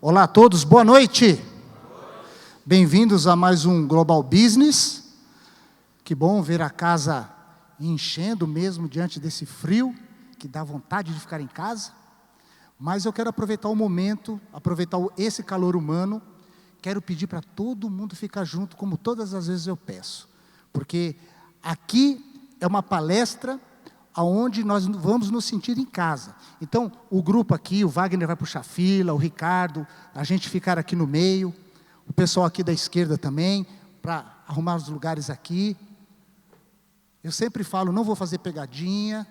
Olá a todos, boa noite. Bem-vindos a mais um Global Business. Que bom ver a casa enchendo mesmo diante desse frio, que dá vontade de ficar em casa. Mas eu quero aproveitar o momento, esse calor humano. Quero pedir para todo mundo ficar junto, como todas as vezes eu peço. Porque aqui é uma palestra aonde nós vamos nos sentir em casa. Então, o grupo aqui, o Wagner vai puxar fila, o Ricardo, a gente ficar aqui no meio, o pessoal aqui da esquerda também, para arrumar os lugares aqui. Eu sempre falo, não vou fazer pegadinha,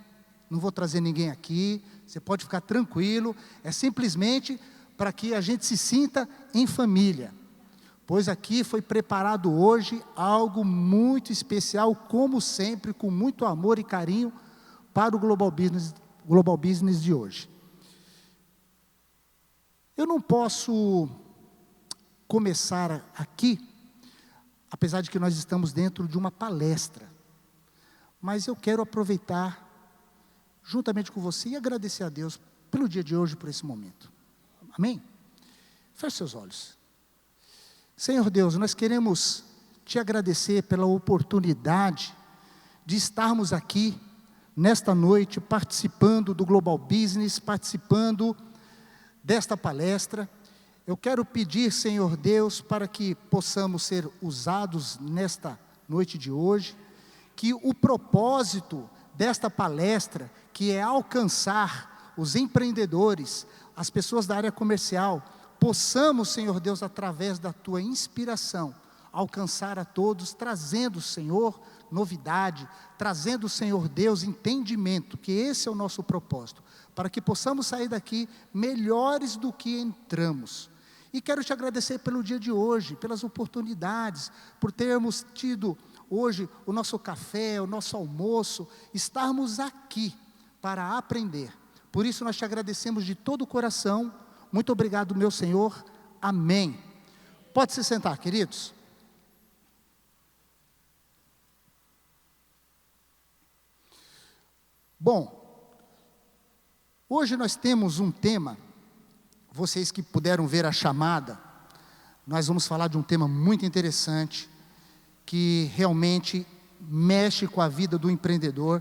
não vou trazer ninguém aqui, você pode ficar tranquilo, é simplesmente para que a gente se sinta em família. Pois aqui foi preparado hoje algo muito especial, como sempre, com muito amor e carinho, para o Global Business de hoje. Eu não posso começar aqui, apesar de que nós estamos dentro de uma palestra, mas eu quero aproveitar, juntamente com você, e agradecer a Deus pelo dia de hoje, por esse momento. Amém? Feche seus olhos. Senhor Deus, nós queremos te agradecer pela oportunidade de estarmos aqui, nesta noite, participando do Global Business, participando desta palestra. Eu quero pedir, Senhor Deus, para que possamos ser usados nesta noite de hoje, que o propósito desta palestra, que é alcançar os empreendedores, as pessoas da área comercial, possamos, Senhor Deus, através da Tua inspiração, alcançar a todos, trazendo, Senhor, novidade, trazendo, Senhor Deus, entendimento, que esse é o nosso propósito, para que possamos sair daqui melhores do que entramos. E quero te agradecer pelo dia de hoje, pelas oportunidades, por termos tido hoje o nosso café, o nosso almoço, estarmos aqui para aprender. Por isso nós te agradecemos de todo o coração. Muito obrigado, meu Senhor. Amém. Pode se sentar, queridos. Bom, hoje nós temos um tema, vocês que puderam ver a chamada, nós vamos falar de um tema muito interessante, que realmente mexe com a vida do empreendedor,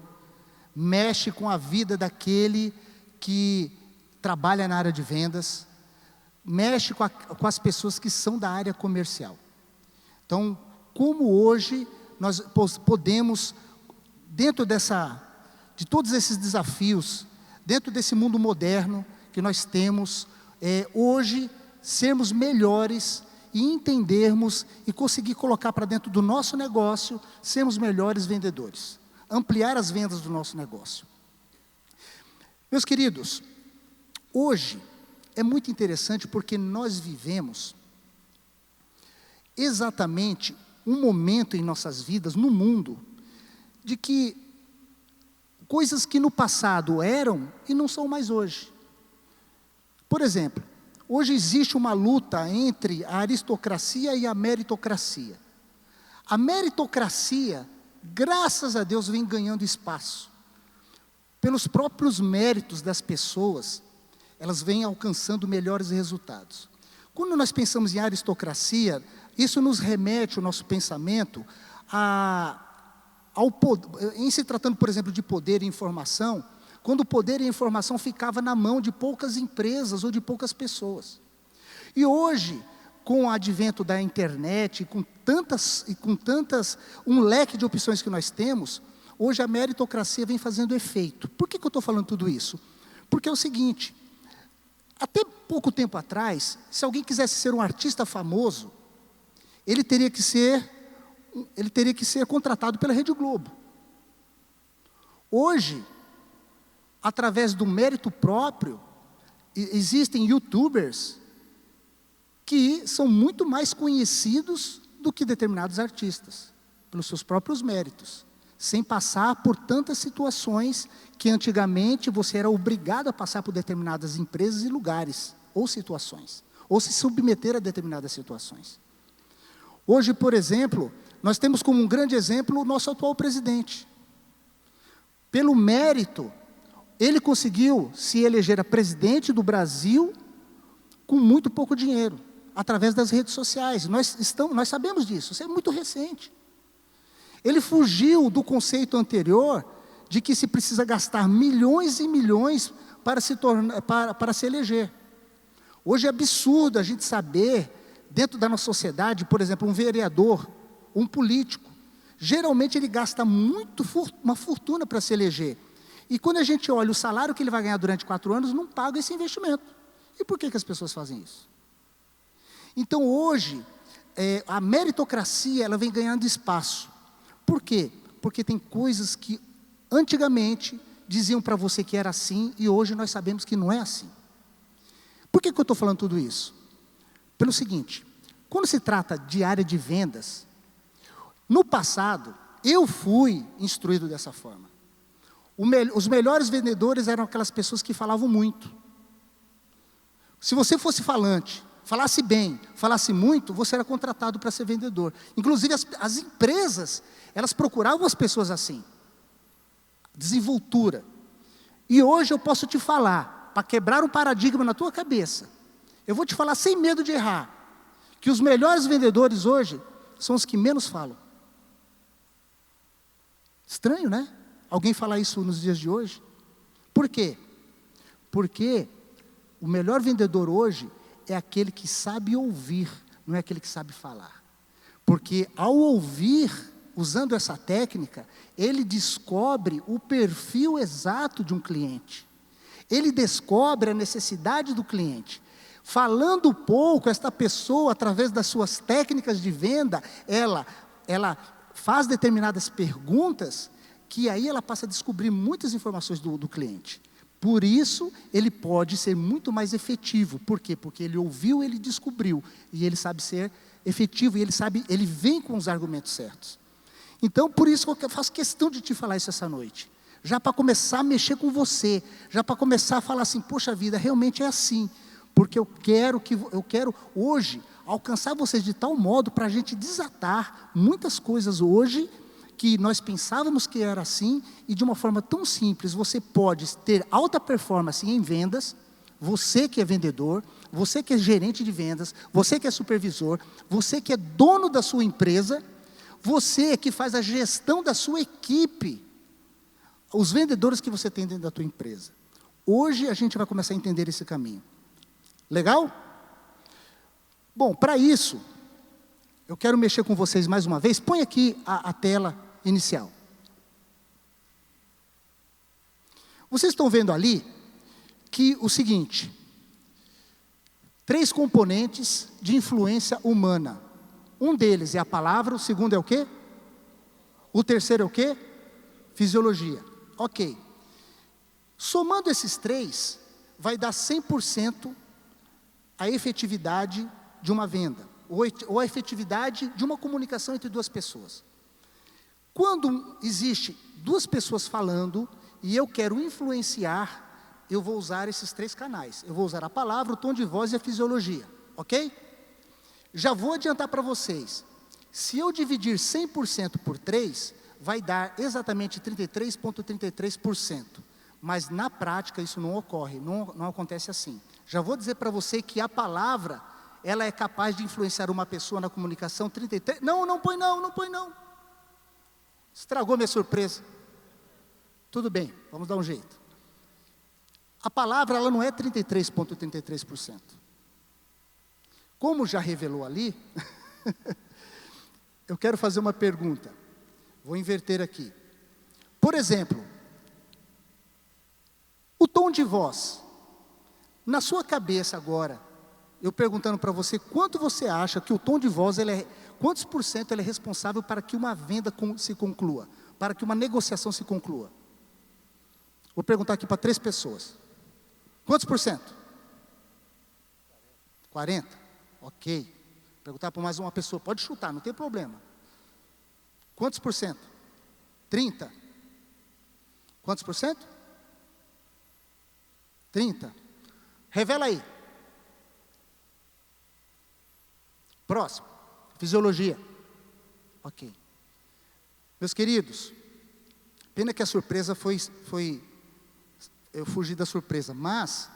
mexe com a vida daquele que trabalha na área de vendas, mexe com as pessoas que são da área comercial. Então, como hoje nós podemos, dentro de todos esses desafios, dentro desse mundo moderno que nós temos, hoje, sermos melhores e entendermos e conseguir colocar para dentro do nosso negócio, sermos melhores vendedores, ampliar as vendas do nosso negócio. Meus queridos, hoje é muito interessante porque nós vivemos exatamente um momento em nossas vidas, no mundo, de que coisas que no passado eram e não são mais hoje. Por exemplo, hoje existe uma luta entre a aristocracia e a meritocracia. A meritocracia, graças a Deus, vem ganhando espaço. Pelos próprios méritos das pessoas, elas vêm alcançando melhores resultados. Quando nós pensamos em aristocracia, isso nos remete o nosso pensamento em se tratando, por exemplo, de poder e informação, quando o poder e a informação ficava na mão de poucas empresas ou de poucas pessoas. E hoje, com o advento da internet, com um leque de opções que nós temos, hoje a meritocracia vem fazendo efeito. Por que eu estou falando tudo isso? Porque é o seguinte, até pouco tempo atrás, se alguém quisesse ser um artista famoso, ele teria que ser contratado pela Rede Globo. Hoje, através do mérito próprio, existem youtubers que são muito mais conhecidos do que determinados artistas, pelos seus próprios méritos, sem passar por tantas situações que antigamente você era obrigado a passar por determinadas empresas e lugares, ou situações, ou se submeter a determinadas situações. Hoje, por exemplo, nós temos como um grande exemplo o nosso atual presidente. Pelo mérito, ele conseguiu se eleger a presidente do Brasil com muito pouco dinheiro, através das redes sociais. Nós sabemos disso, isso é muito recente. Ele fugiu do conceito anterior de que se precisa gastar milhões e milhões para se eleger. Hoje é absurdo a gente saber, dentro da nossa sociedade, por exemplo, um vereador, um político, geralmente ele gasta uma fortuna para se eleger. E quando a gente olha o salário que ele vai ganhar durante 4 anos, não paga esse investimento. E por que as pessoas fazem isso? Então hoje, a meritocracia ela vem ganhando espaço. Por quê? Porque tem coisas que antigamente diziam para você que era assim, e hoje nós sabemos que não é assim. Por que eu estou falando tudo isso? Pelo seguinte, quando se trata de área de vendas, no passado, eu fui instruído dessa forma. Os melhores vendedores eram aquelas pessoas que falavam muito. Se você fosse falante, falasse bem, falasse muito, você era contratado para ser vendedor. Inclusive as empresas, elas procuravam as pessoas assim. Desenvoltura. E hoje eu posso te falar, para quebrar um paradigma na tua cabeça, eu vou te falar sem medo de errar, que os melhores vendedores hoje são os que menos falam. Estranho, né? Alguém falar isso nos dias de hoje? Por quê? Porque o melhor vendedor hoje é aquele que sabe ouvir, não é aquele que sabe falar. Porque ao ouvir, usando essa técnica, ele descobre o perfil exato de um cliente. Ele descobre a necessidade do cliente. Falando pouco, esta pessoa, através das suas técnicas de venda, ela faz determinadas perguntas, que aí ela passa a descobrir muitas informações do cliente. Por isso, ele pode ser muito mais efetivo. Por quê? Porque ele ouviu, ele descobriu, e ele sabe ser efetivo, e ele vem com os argumentos certos. Então, por isso que eu faço questão de te falar isso essa noite. Já para começar a mexer com você, já para começar a falar assim, poxa vida, realmente é assim. Porque eu quero hoje alcançar vocês de tal modo para a gente desatar muitas coisas hoje que nós pensávamos que era assim, e de uma forma tão simples. Você pode ter alta performance em vendas, você que é vendedor, você que é gerente de vendas, você que é supervisor, você que é dono da sua empresa, você que faz a gestão da sua equipe, os vendedores que você tem dentro da tua empresa. Hoje a gente vai começar a entender esse caminho. Legal? Bom, para isso, eu quero mexer com vocês mais uma vez. Põe aqui a tela inicial. Vocês estão vendo ali que o seguinte, 3 componentes de influência humana. Um deles é a palavra, o segundo é o quê? O terceiro é o quê? Fisiologia. Ok. Somando esses 3, vai dar 100% a efetividade de uma venda, ou a efetividade de uma comunicação entre 2 pessoas. Quando existe 2 pessoas falando, e eu quero influenciar, eu vou usar esses 3 canais. Eu vou usar a palavra, o tom de voz e a fisiologia, ok? Já vou adiantar para vocês, se eu dividir 100% por 3, vai dar exatamente 33,33%. Mas na prática isso não ocorre, não acontece assim. Já vou dizer para você que a palavra, ela é capaz de influenciar uma pessoa na comunicação 33%. Não põe não. Estragou minha surpresa. Tudo bem, vamos dar um jeito. A palavra, ela não é 33,33%. Como já revelou ali, eu quero fazer uma pergunta. Vou inverter aqui. Por exemplo, o tom de voz. Na sua cabeça agora, eu perguntando para você, quanto você acha que o tom de voz, quantos por cento ele é responsável para que uma venda se conclua? Para que uma negociação se conclua? Vou perguntar aqui para 3 pessoas. Quantos por cento? 40? Ok. Vou perguntar para mais uma pessoa, pode chutar, não tem problema. Quantos por cento? 30? Quantos por cento? 30. Revela aí. Próximo. Fisiologia. Ok. Meus queridos, pena que a surpresa foi eu fugi da surpresa, mas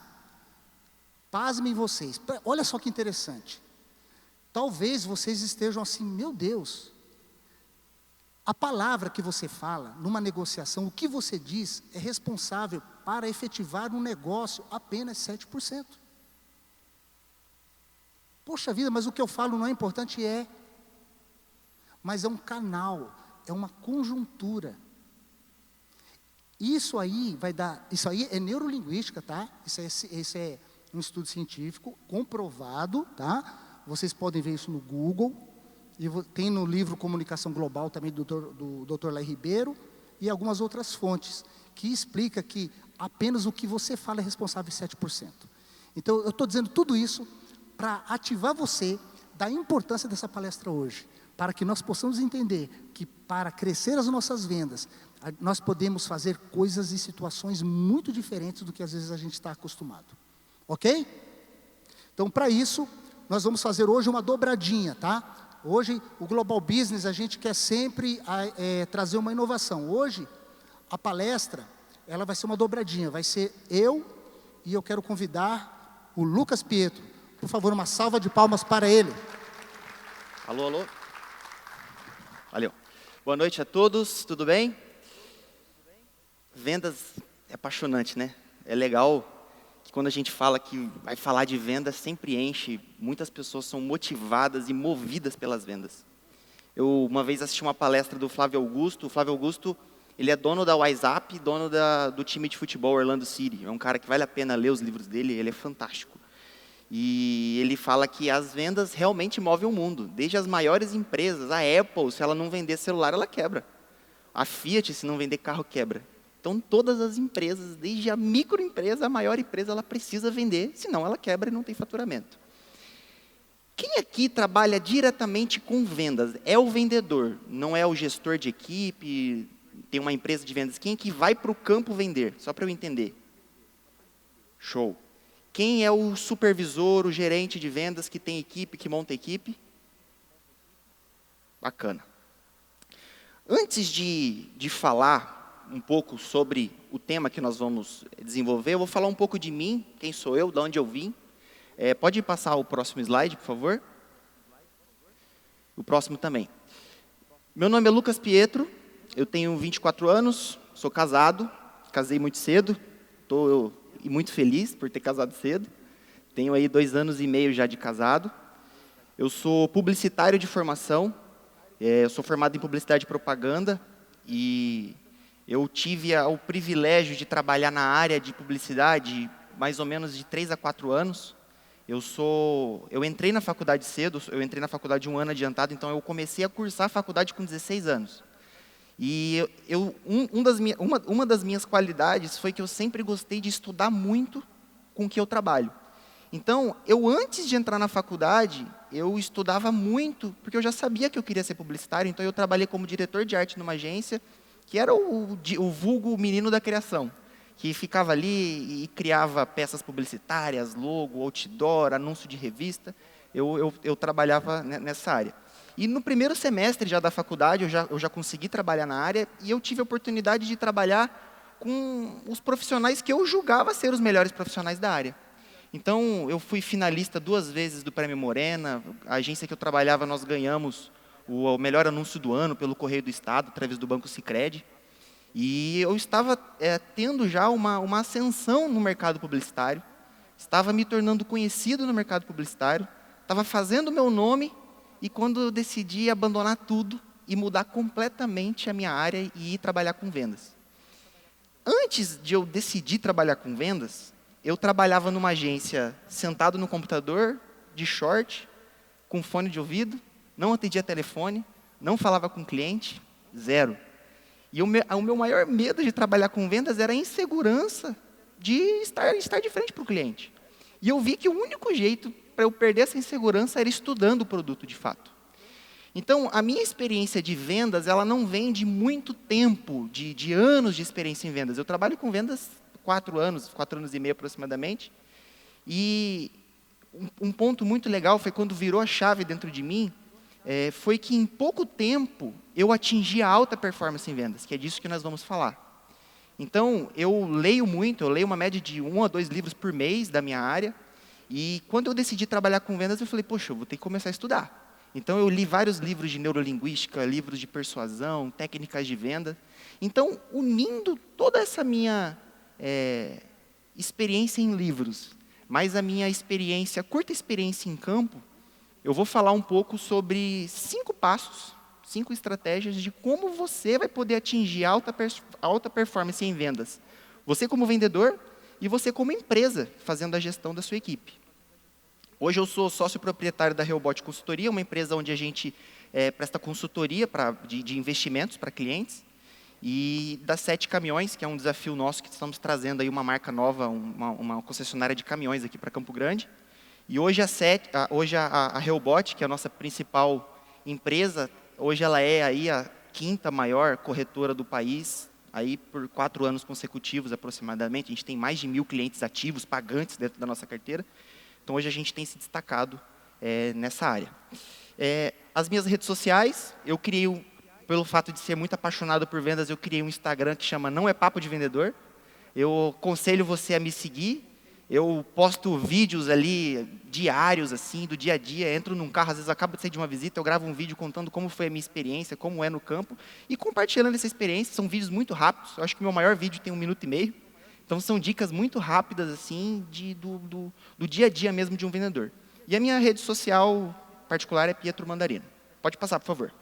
pasmem vocês, olha só que interessante. Talvez vocês estejam assim, meu Deus, a palavra que você fala numa negociação, o que você diz é responsável para efetivar um negócio apenas 7%. Poxa vida, mas o que eu falo não é importante? É. Mas é um canal, é uma conjuntura. Isso aí é neurolinguística, tá? Isso é um estudo científico comprovado, tá? Vocês podem ver isso no Google, e tem no livro Comunicação Global também do Dr. Lai Ribeiro, e algumas outras fontes, que explica que apenas o que você fala é responsável por 7%. Então, eu estou dizendo tudo isso para ativar você da importância dessa palestra hoje, para que nós possamos entender que para crescer as nossas vendas, nós podemos fazer coisas e situações muito diferentes do que às vezes a gente está acostumado. Ok? Então, para isso, nós vamos fazer hoje uma dobradinha, tá? Hoje, o Global Business, a gente quer sempre trazer uma inovação. Hoje, a palestra, ela vai ser uma dobradinha. Vai ser eu e eu quero convidar o Lucas Pietro. Por favor, uma salva de palmas para ele. Alô, alô. Valeu. Boa noite a todos, tudo bem? Vendas é apaixonante, né? É legal que quando a gente fala que vai falar de vendas, sempre enche. Muitas pessoas são motivadas e movidas pelas vendas. Eu uma vez assisti uma palestra do Flávio Augusto. O Flávio Augusto, ele é dono da WhatsApp, dono do time de futebol Orlando City. É um cara que vale a pena ler os livros dele, ele é fantástico. E ele fala que as vendas realmente movem o mundo. Desde as maiores empresas, a Apple, se ela não vender celular, ela quebra. A Fiat, se não vender carro, quebra. Então, todas as empresas, desde a microempresa, a maior empresa, ela precisa vender, senão ela quebra e não tem faturamento. Quem aqui trabalha diretamente com vendas? É o vendedor, não é o gestor de equipe, tem uma empresa de vendas. Quem aqui vai para o campo vender? Só para eu entender. Show. Quem é o supervisor, o gerente de vendas que tem equipe, que monta equipe? Bacana. Antes de falar um pouco sobre o tema que nós vamos desenvolver, eu vou falar um pouco de mim, quem sou eu, de onde eu vim. Pode passar o próximo slide, por favor? O próximo também. Meu nome é Lucas Pietro, eu tenho 24 anos, sou casado, casei muito cedo, estou muito feliz por ter casado cedo. Tenho aí 2 anos e meio já de casado. Eu sou publicitário de formação, eu sou formado em publicidade e propaganda, e eu tive o privilégio de trabalhar na área de publicidade mais ou menos de 3 a 4 anos. Eu entrei na faculdade cedo, eu entrei na faculdade 1 ano adiantado, então eu comecei a cursar a faculdade com 16 anos. E uma das minhas qualidades foi que eu sempre gostei de estudar muito com o que eu trabalho. Então, antes de entrar na faculdade, eu estudava muito, porque eu já sabia que eu queria ser publicitário, então eu trabalhei como diretor de arte numa agência, que era o vulgo menino da criação, que ficava ali e criava peças publicitárias, logo, outdoor, anúncio de revista. Eu trabalhava nessa área. E no primeiro semestre já da faculdade, eu já consegui trabalhar na área, e eu tive a oportunidade de trabalhar com os profissionais que eu julgava ser os melhores profissionais da área. Então, eu fui finalista 2 vezes do Prêmio Morena. A agência que eu trabalhava, nós ganhamos o melhor anúncio do ano pelo Correio do Estado, através do Banco Sicredi. E eu estava tendo já uma ascensão no mercado publicitário, estava me tornando conhecido no mercado publicitário, estava fazendo o meu nome, e quando eu decidi abandonar tudo e mudar completamente a minha área e ir trabalhar com vendas. Antes de eu decidir trabalhar com vendas, eu trabalhava numa agência sentado no computador, de short, com fone de ouvido, não atendia telefone, não falava com cliente, zero. E o meu maior medo de trabalhar com vendas era a insegurança de estar de frente para o cliente. E eu vi que o único jeito para eu perder essa insegurança era estudando o produto de fato. Então, a minha experiência de vendas, ela não vem de muito tempo, de anos de experiência em vendas. Eu trabalho com vendas 4 anos e meio aproximadamente. E um ponto muito legal foi quando virou a chave dentro de mim, foi que em pouco tempo eu atingi a alta performance em vendas, que é disso que nós vamos falar. Então, eu leio muito, eu leio uma média de 1 a 2 livros por mês da minha área, E quando eu decidi trabalhar com vendas, eu falei, poxa, eu vou ter que começar a estudar. Então, eu li vários livros de neurolinguística, livros de persuasão, técnicas de venda. Então, unindo toda essa minha experiência em livros, mais a minha experiência, curta experiência em campo, eu vou falar um pouco sobre 5 passos, 5 estratégias de como você vai poder atingir alta performance em vendas. Você como vendedor e você como empresa, fazendo a gestão da sua equipe. Hoje eu sou sócio proprietário da Realbot Consultoria, uma empresa onde a gente presta consultoria de investimentos para clientes. E da 7 Caminhões, que é um desafio nosso, que estamos trazendo aí uma marca nova, uma concessionária de caminhões aqui para Campo Grande. E hoje a Realbot, que é a nossa principal empresa, hoje ela é aí a 5ª maior corretora do país, aí por 4 anos consecutivos aproximadamente. A gente tem mais de 1.000 clientes ativos, pagantes dentro da nossa carteira. Então, hoje a gente tem se destacado nessa área. As minhas redes sociais, eu criei, pelo fato de ser muito apaixonado por vendas, eu criei um Instagram que chama Não é Papo de Vendedor. Eu aconselho você a me seguir. Eu posto vídeos ali diários, assim, do dia a dia. Entro num carro, às vezes acabo de sair de uma visita, eu gravo um vídeo contando como foi a minha experiência, como é no campo, e compartilhando essa experiência. São vídeos muito rápidos. Eu acho que o meu maior vídeo tem 1 minuto e meio. Então, são dicas muito rápidas, assim, do dia a dia mesmo de um vendedor. E a minha rede social particular é Pietro Mandarino. Pode passar, por favor.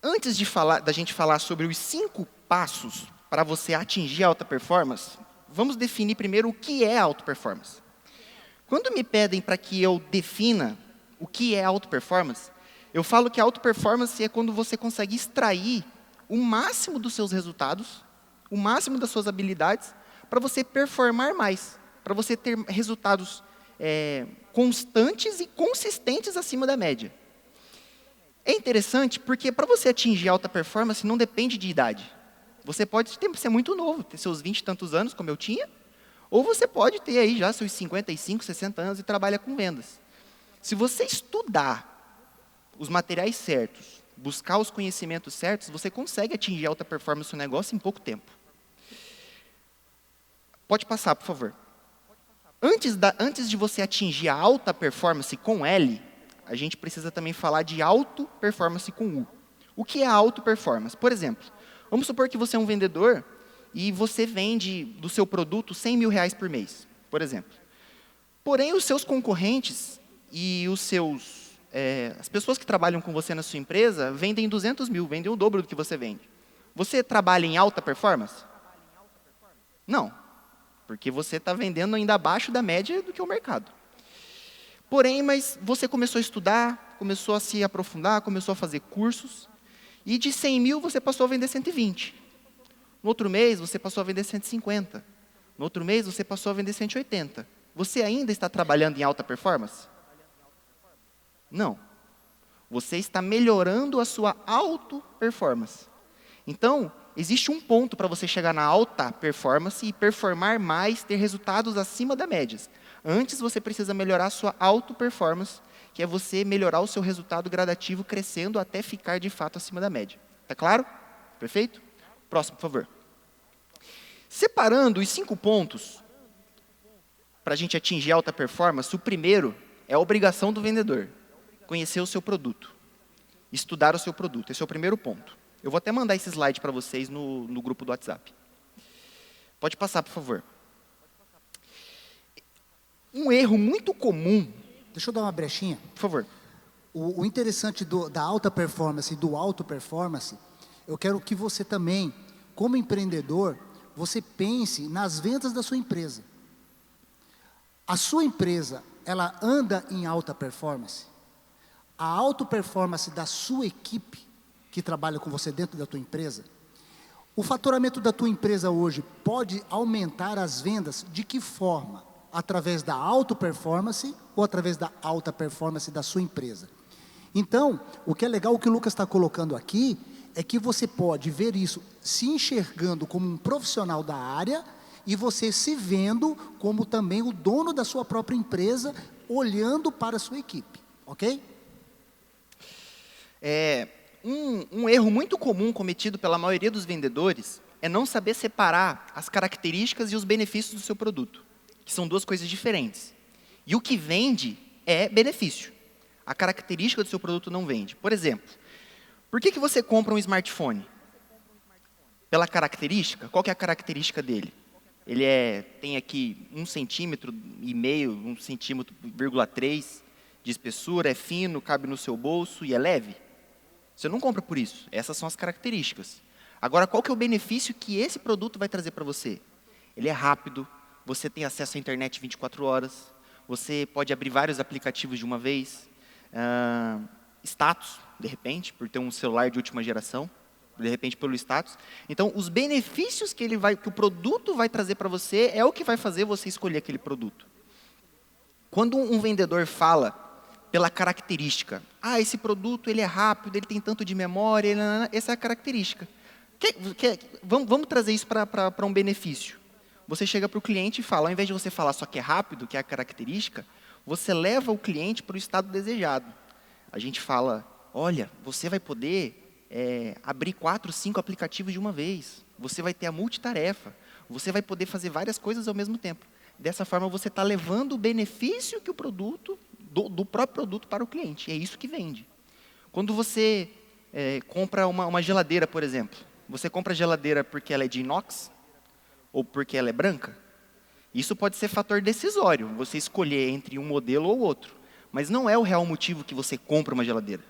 Antes da gente falar sobre os 5 passos para você atingir a alta performance, vamos definir primeiro o que é alta performance. Quando me pedem para que eu defina o que é alta performance, eu falo que a alta performance é quando você consegue extrair o máximo dos seus resultados, o máximo das suas habilidades, para você performar mais, para você ter resultados constantes e consistentes acima da média. É interessante porque para você atingir alta performance não depende de idade. Você pode ser muito novo, ter seus 20 e tantos anos, como eu tinha, ou você pode ter aí já seus 55, 60 anos e trabalha com vendas. Se você estudar os materiais certos, buscar os conhecimentos certos, você consegue atingir alta performance no negócio em pouco tempo. Pode passar, por favor. Antes de você atingir a alta performance com L, a gente precisa também falar de auto performance com U. O que é auto performance? Por exemplo, vamos supor que você é um vendedor e você vende do seu produto R$100.000 por mês, por exemplo. Porém, os seus concorrentes e as pessoas que trabalham com você na sua empresa vendem 200 mil, vendem o dobro do que você vende. Você trabalha em alta performance? Não, porque você está vendendo ainda abaixo da média do que o mercado. Porém, mas você começou a estudar, começou a se aprofundar, começou a fazer cursos, e de 100 mil você passou a vender 120. No outro mês, você passou a vender 150. No outro mês, você passou a vender 180. Você ainda está trabalhando em alta performance? Não. Você está melhorando a sua auto-performance. Então, existe um ponto para você chegar na alta performance e performar mais, ter resultados acima da média. Antes, você precisa melhorar a sua auto-performance, que é você melhorar o seu resultado gradativo, crescendo até ficar, de fato, acima da média. Está claro? Perfeito? Próximo, por favor. Separando os 5 pontos para a gente atingir alta performance, o primeiro é a obrigação do vendedor. Conhecer o seu produto. Estudar o seu produto. Esse é o primeiro ponto. Eu vou até mandar esse slide para vocês no grupo do WhatsApp. Pode passar, por favor. Um erro muito comum... Deixa eu dar uma brechinha. Por favor. O interessante da alta performance e do alto performance, eu quero que você também, como empreendedor, você pense nas vendas da sua empresa. A sua empresa, ela anda em alta performance? A alta performance da sua equipe, que trabalha com você dentro da tua empresa, o faturamento da tua empresa hoje pode aumentar as vendas de que forma? Através da alta performance ou através da alta performance da sua empresa? Então, o que é legal, o que o Lucas está colocando aqui, é que você pode ver isso se enxergando como um profissional da área e você se vendo como também o dono da sua própria empresa, olhando para a sua equipe, ok? Um erro muito comum cometido pela maioria dos vendedores é não saber separar as características e os benefícios do seu produto. que são duas coisas diferentes. E o que vende é benefício. A característica do seu produto não vende. Por exemplo, por que você compra um smartphone? Pela característica? Qual que é a característica dele? Ele tem aqui 1,5 centímetro, 1,3 centímetro de espessura, é fino, cabe no seu bolso e é leve? Você não compra por isso. Essas são as características. Agora, qual que é o benefício que esse produto vai trazer para você? Ele é rápido, você tem acesso à internet 24 horas, você pode abrir vários aplicativos de uma vez, status, de repente, por ter um celular de última geração, de repente pelo status. Então, os benefícios que o produto vai trazer para você é o que vai fazer você escolher aquele produto. Quando um vendedor fala pela característica, esse produto ele é rápido, ele tem tanto de memória, essa é a característica. Vamos trazer isso para um benefício. Você chega para o cliente e fala, ao invés de você falar só que é rápido, que é a característica, você leva o cliente para o estado desejado. A gente fala, olha, você vai poder abrir 4, 5 aplicativos de uma vez. Você vai ter a multitarefa. Você vai poder fazer várias coisas ao mesmo tempo. Dessa forma, você está levando o benefício que o produto, do próprio produto para o cliente. É isso que vende. Quando você compra uma geladeira, por exemplo, você compra a geladeira porque ela é de inox ou porque ela é branca? Isso pode ser fator decisório, você escolher entre um modelo ou outro. Mas não é o real motivo que você compra uma geladeira.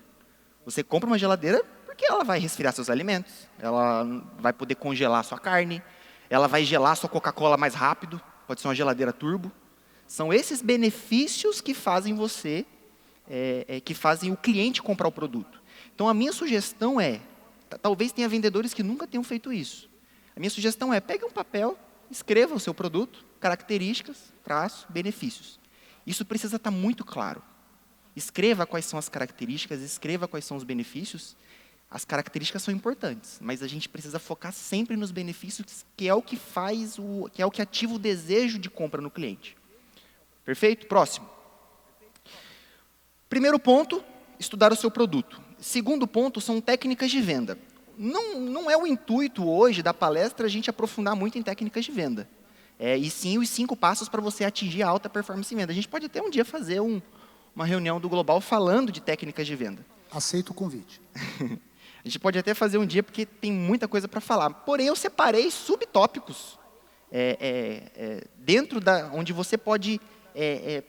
Você compra uma geladeira porque ela vai resfriar seus alimentos, ela vai poder congelar sua carne, ela vai gelar sua Coca-Cola mais rápido, pode ser uma geladeira turbo. São esses benefícios que fazem que fazem o cliente comprar o produto. Então, a minha sugestão talvez tenha vendedores que nunca tenham feito isso. A minha sugestão pegue um papel, escreva o seu produto, características, traço, benefícios. Isso precisa estar muito claro. Escreva quais são as características, escreva quais são os benefícios. As características são importantes, mas a gente precisa focar sempre nos benefícios, que é o que que é o que ativa o desejo de compra no cliente. Perfeito? Próximo. Primeiro ponto, estudar o seu produto. Segundo ponto, são técnicas de venda. Não é o intuito hoje da palestra a gente aprofundar muito em técnicas de venda. E sim os 5 passos para você atingir a alta performance em venda. A gente pode até um dia fazer uma reunião do Global falando de técnicas de venda. Aceito o convite. A gente pode até fazer um dia, porque tem muita coisa para falar. Porém, eu separei subtópicos dentro onde você pode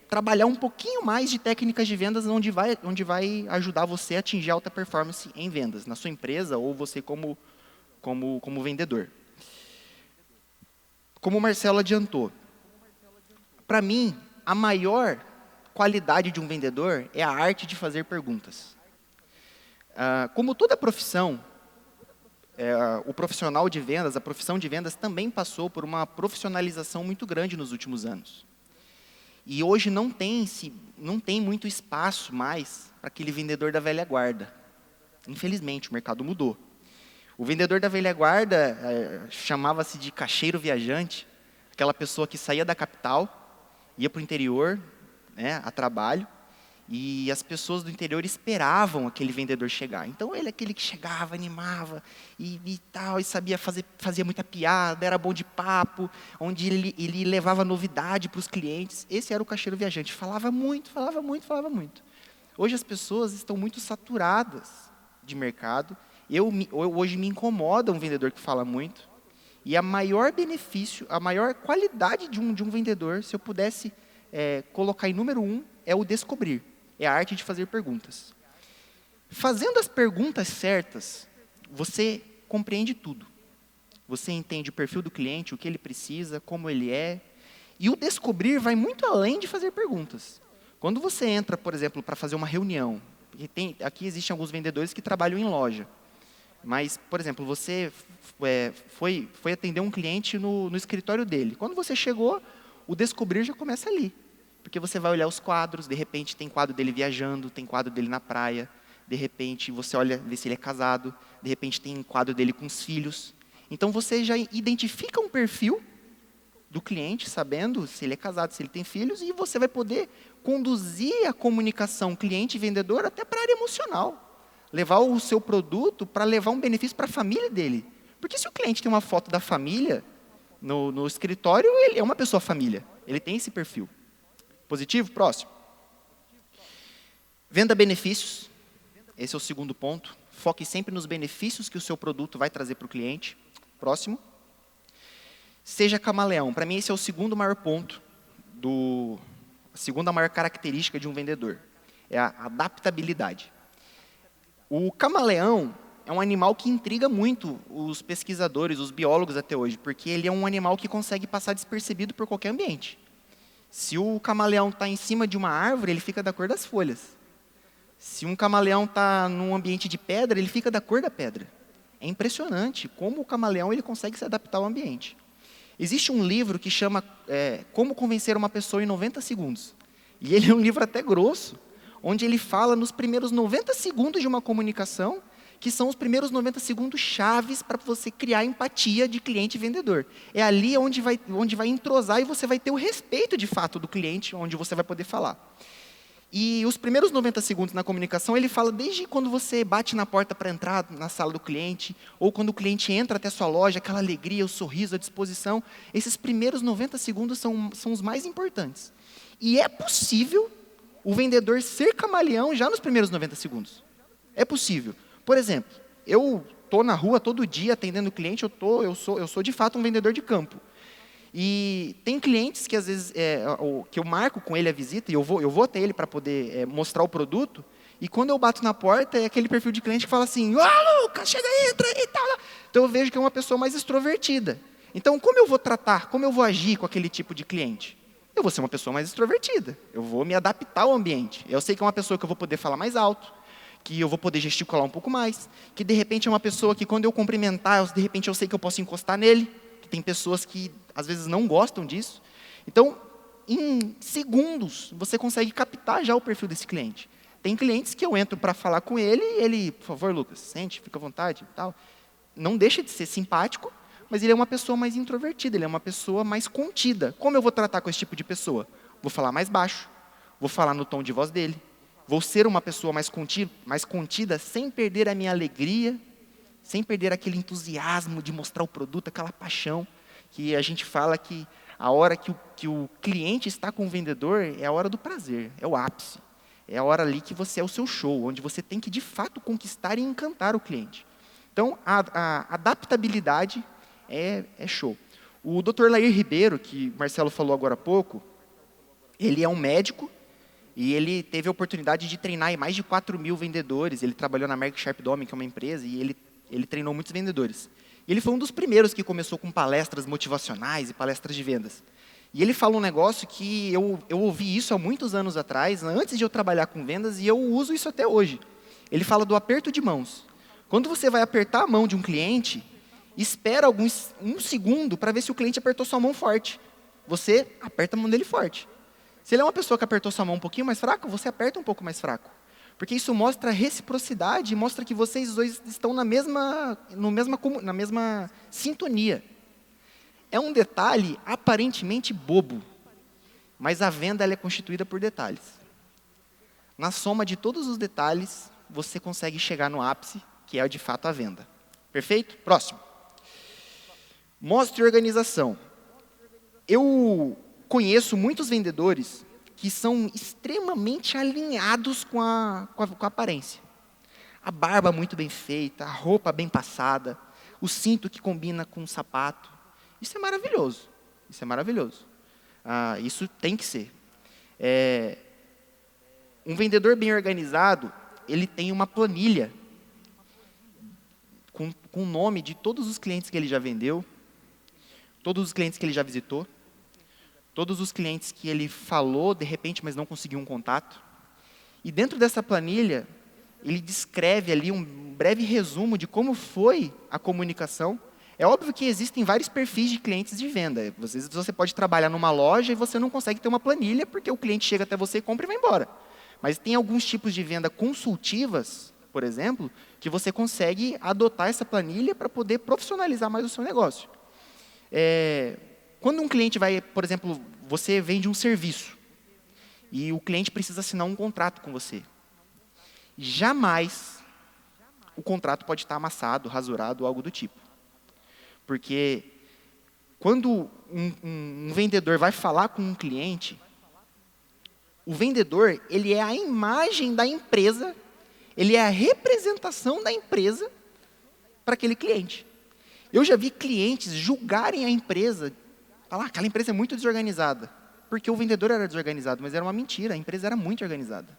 trabalhar um pouquinho mais de técnicas de vendas, onde vai ajudar você a atingir alta performance em vendas, na sua empresa ou você como vendedor. Como o Marcelo adiantou, para mim, a maior qualidade de um vendedor é a arte de fazer perguntas. Como toda profissão, o profissional de vendas, a profissão de vendas também passou por uma profissionalização muito grande nos últimos anos. E hoje não tem muito espaço mais para aquele vendedor da velha guarda. Infelizmente, o mercado mudou. O vendedor da velha guarda chamava-se de caixeiro viajante, aquela pessoa que saía da capital, ia para o interior, a trabalho, e as pessoas do interior esperavam aquele vendedor chegar. Então, ele é aquele que chegava, animava, e tal, e fazia muita piada, era bom de papo, onde ele levava novidade para os clientes. Esse era o caixeiro viajante, falava muito, falava muito, falava muito. Hoje as pessoas estão muito saturadas de mercado. Hoje me incomoda um vendedor que fala muito. E a maior benefício, a maior qualidade de um vendedor, se eu pudesse colocar em número 1, é o descobrir. É a arte de fazer perguntas. Fazendo as perguntas certas, você compreende tudo. Você entende o perfil do cliente, o que ele precisa, como ele é. E o descobrir vai muito além de fazer perguntas. Quando você entra, por exemplo, para fazer uma reunião, porque aqui existem alguns vendedores que trabalham em loja. Mas, por exemplo, você foi atender um cliente no escritório dele. Quando você chegou, o descobrir já começa ali. Porque você vai olhar os quadros, de repente tem quadro dele viajando, tem quadro dele na praia, de repente você olha, vê se ele é casado, de repente tem quadro dele com os filhos. Então você já identifica um perfil do cliente, sabendo se ele é casado, se ele tem filhos, e você vai poder conduzir a comunicação cliente e vendedor até para a área emocional. Levar o seu produto para levar um benefício para a família dele. Porque se o cliente tem uma foto da família no escritório, ele é uma pessoa família. Ele tem esse perfil. Positivo? Próximo. Venda benefícios. Esse é o segundo ponto. Foque sempre nos benefícios que o seu produto vai trazer para o cliente. Próximo. Seja camaleão. Para mim, esse é o segundo maior ponto, a segunda maior característica de um vendedor. É a adaptabilidade. O camaleão é um animal que intriga muito os pesquisadores, os biólogos até hoje, porque ele é um animal que consegue passar despercebido por qualquer ambiente. Se o camaleão está em cima de uma árvore, ele fica da cor das folhas. Se um camaleão está num ambiente de pedra, ele fica da cor da pedra. É impressionante como o camaleão ele consegue se adaptar ao ambiente. Existe um livro que chama Como Convencer uma Pessoa em 90 Segundos. E ele é um livro até grosso, onde ele fala nos primeiros 90 segundos de uma comunicação, que são os primeiros 90 segundos chaves para você criar empatia de cliente e vendedor. É ali onde vai entrosar e você vai ter o respeito de fato do cliente, onde você vai poder falar. E os primeiros 90 segundos na comunicação, ele fala desde quando você bate na porta para entrar na sala do cliente, ou quando o cliente entra até a sua loja, aquela alegria, o sorriso, a disposição. Esses primeiros 90 segundos são os mais importantes. E é possível o vendedor ser camaleão já nos primeiros 90 segundos. É possível. Por exemplo, eu estou na rua todo dia atendendo cliente, eu sou de fato um vendedor de campo. E tem clientes que às vezes que eu marco com ele a visita, e eu vou até ele para poder mostrar o produto, e quando eu bato na porta, é aquele perfil de cliente que fala assim, "Ô, Lucas, chega aí, entra aí", e tal. Então eu vejo que é uma pessoa mais extrovertida. Então, como eu vou tratar, como eu vou agir com aquele tipo de cliente? Eu vou ser uma pessoa mais extrovertida, eu vou me adaptar ao ambiente. Eu sei que é uma pessoa que eu vou poder falar mais alto, que eu vou poder gesticular um pouco mais, que de repente é uma pessoa que quando eu cumprimentar, de repente eu sei que eu posso encostar nele, que tem pessoas que às vezes não gostam disso. Então, em segundos, você consegue captar já o perfil desse cliente. Tem clientes que eu entro para falar com ele, e ele, por favor, Lucas, sente, fica à vontade e tal. Não deixa de ser simpático, mas ele é uma pessoa mais introvertida, ele é uma pessoa mais contida. Como eu vou tratar com esse tipo de pessoa? Vou falar mais baixo, vou falar no tom de voz dele, vou ser uma pessoa mais contida, sem perder a minha alegria, sem perder aquele entusiasmo de mostrar o produto, aquela paixão, que a gente fala que a hora que o cliente está com o vendedor é a hora do prazer, é o ápice. É a hora ali que você é o seu show, onde você tem que, de fato, conquistar e encantar o cliente. Então, a adaptabilidade é show. O Dr. Lair Ribeiro, que o Marcelo falou agora há pouco, ele é um médico e ele teve a oportunidade de treinar mais de 4.000 vendedores. Ele trabalhou na Merck Sharp Dome, que é uma empresa, e ele treinou muitos vendedores. E ele foi um dos primeiros que começou com palestras motivacionais e palestras de vendas. E ele fala um negócio que eu ouvi isso há muitos anos atrás, antes de eu trabalhar com vendas, e eu uso isso até hoje. Ele fala do aperto de mãos. Quando você vai apertar a mão de um cliente, espera um segundo para ver se o cliente apertou sua mão forte. Você aperta a mão dele forte. Se ele é uma pessoa que apertou sua mão um pouquinho mais fraco, você aperta um pouco mais fraco. Porque isso mostra reciprocidade, mostra que vocês dois estão na mesma sintonia. É um detalhe aparentemente bobo, mas a venda ela é constituída por detalhes. Na soma de todos os detalhes, você consegue chegar no ápice, que é de fato a venda. Perfeito? Próximo. Mostre organização. Eu conheço muitos vendedores que são extremamente alinhados com a aparência. A barba muito bem feita, a roupa bem passada, o cinto que combina com o sapato. Isso é maravilhoso. Isso é maravilhoso. Isso tem que ser. Um vendedor bem organizado, ele tem uma planilha com o nome de todos os clientes que ele já vendeu, todos os clientes que ele já visitou, todos os clientes que ele falou, de repente, mas não conseguiu um contato. E dentro dessa planilha, ele descreve ali um breve resumo de como foi a comunicação. É óbvio que existem vários perfis de clientes de venda. Às vezes você pode trabalhar numa loja e você não consegue ter uma planilha, porque o cliente chega até você, compra e vai embora. Mas tem alguns tipos de venda consultivas, por exemplo, que você consegue adotar essa planilha para poder profissionalizar mais o seu negócio. Quando um cliente vai, por exemplo, você vende um serviço e o cliente precisa assinar um contrato com você. Jamais o contrato pode estar amassado, rasurado, algo do tipo. Porque quando um vendedor vai falar com um cliente, o vendedor, ele é a imagem da empresa, ele é a representação da empresa para aquele cliente. Eu já vi clientes julgarem a empresa, falar, aquela empresa é muito desorganizada, porque o vendedor era desorganizado, mas era uma mentira, a empresa era muito organizada.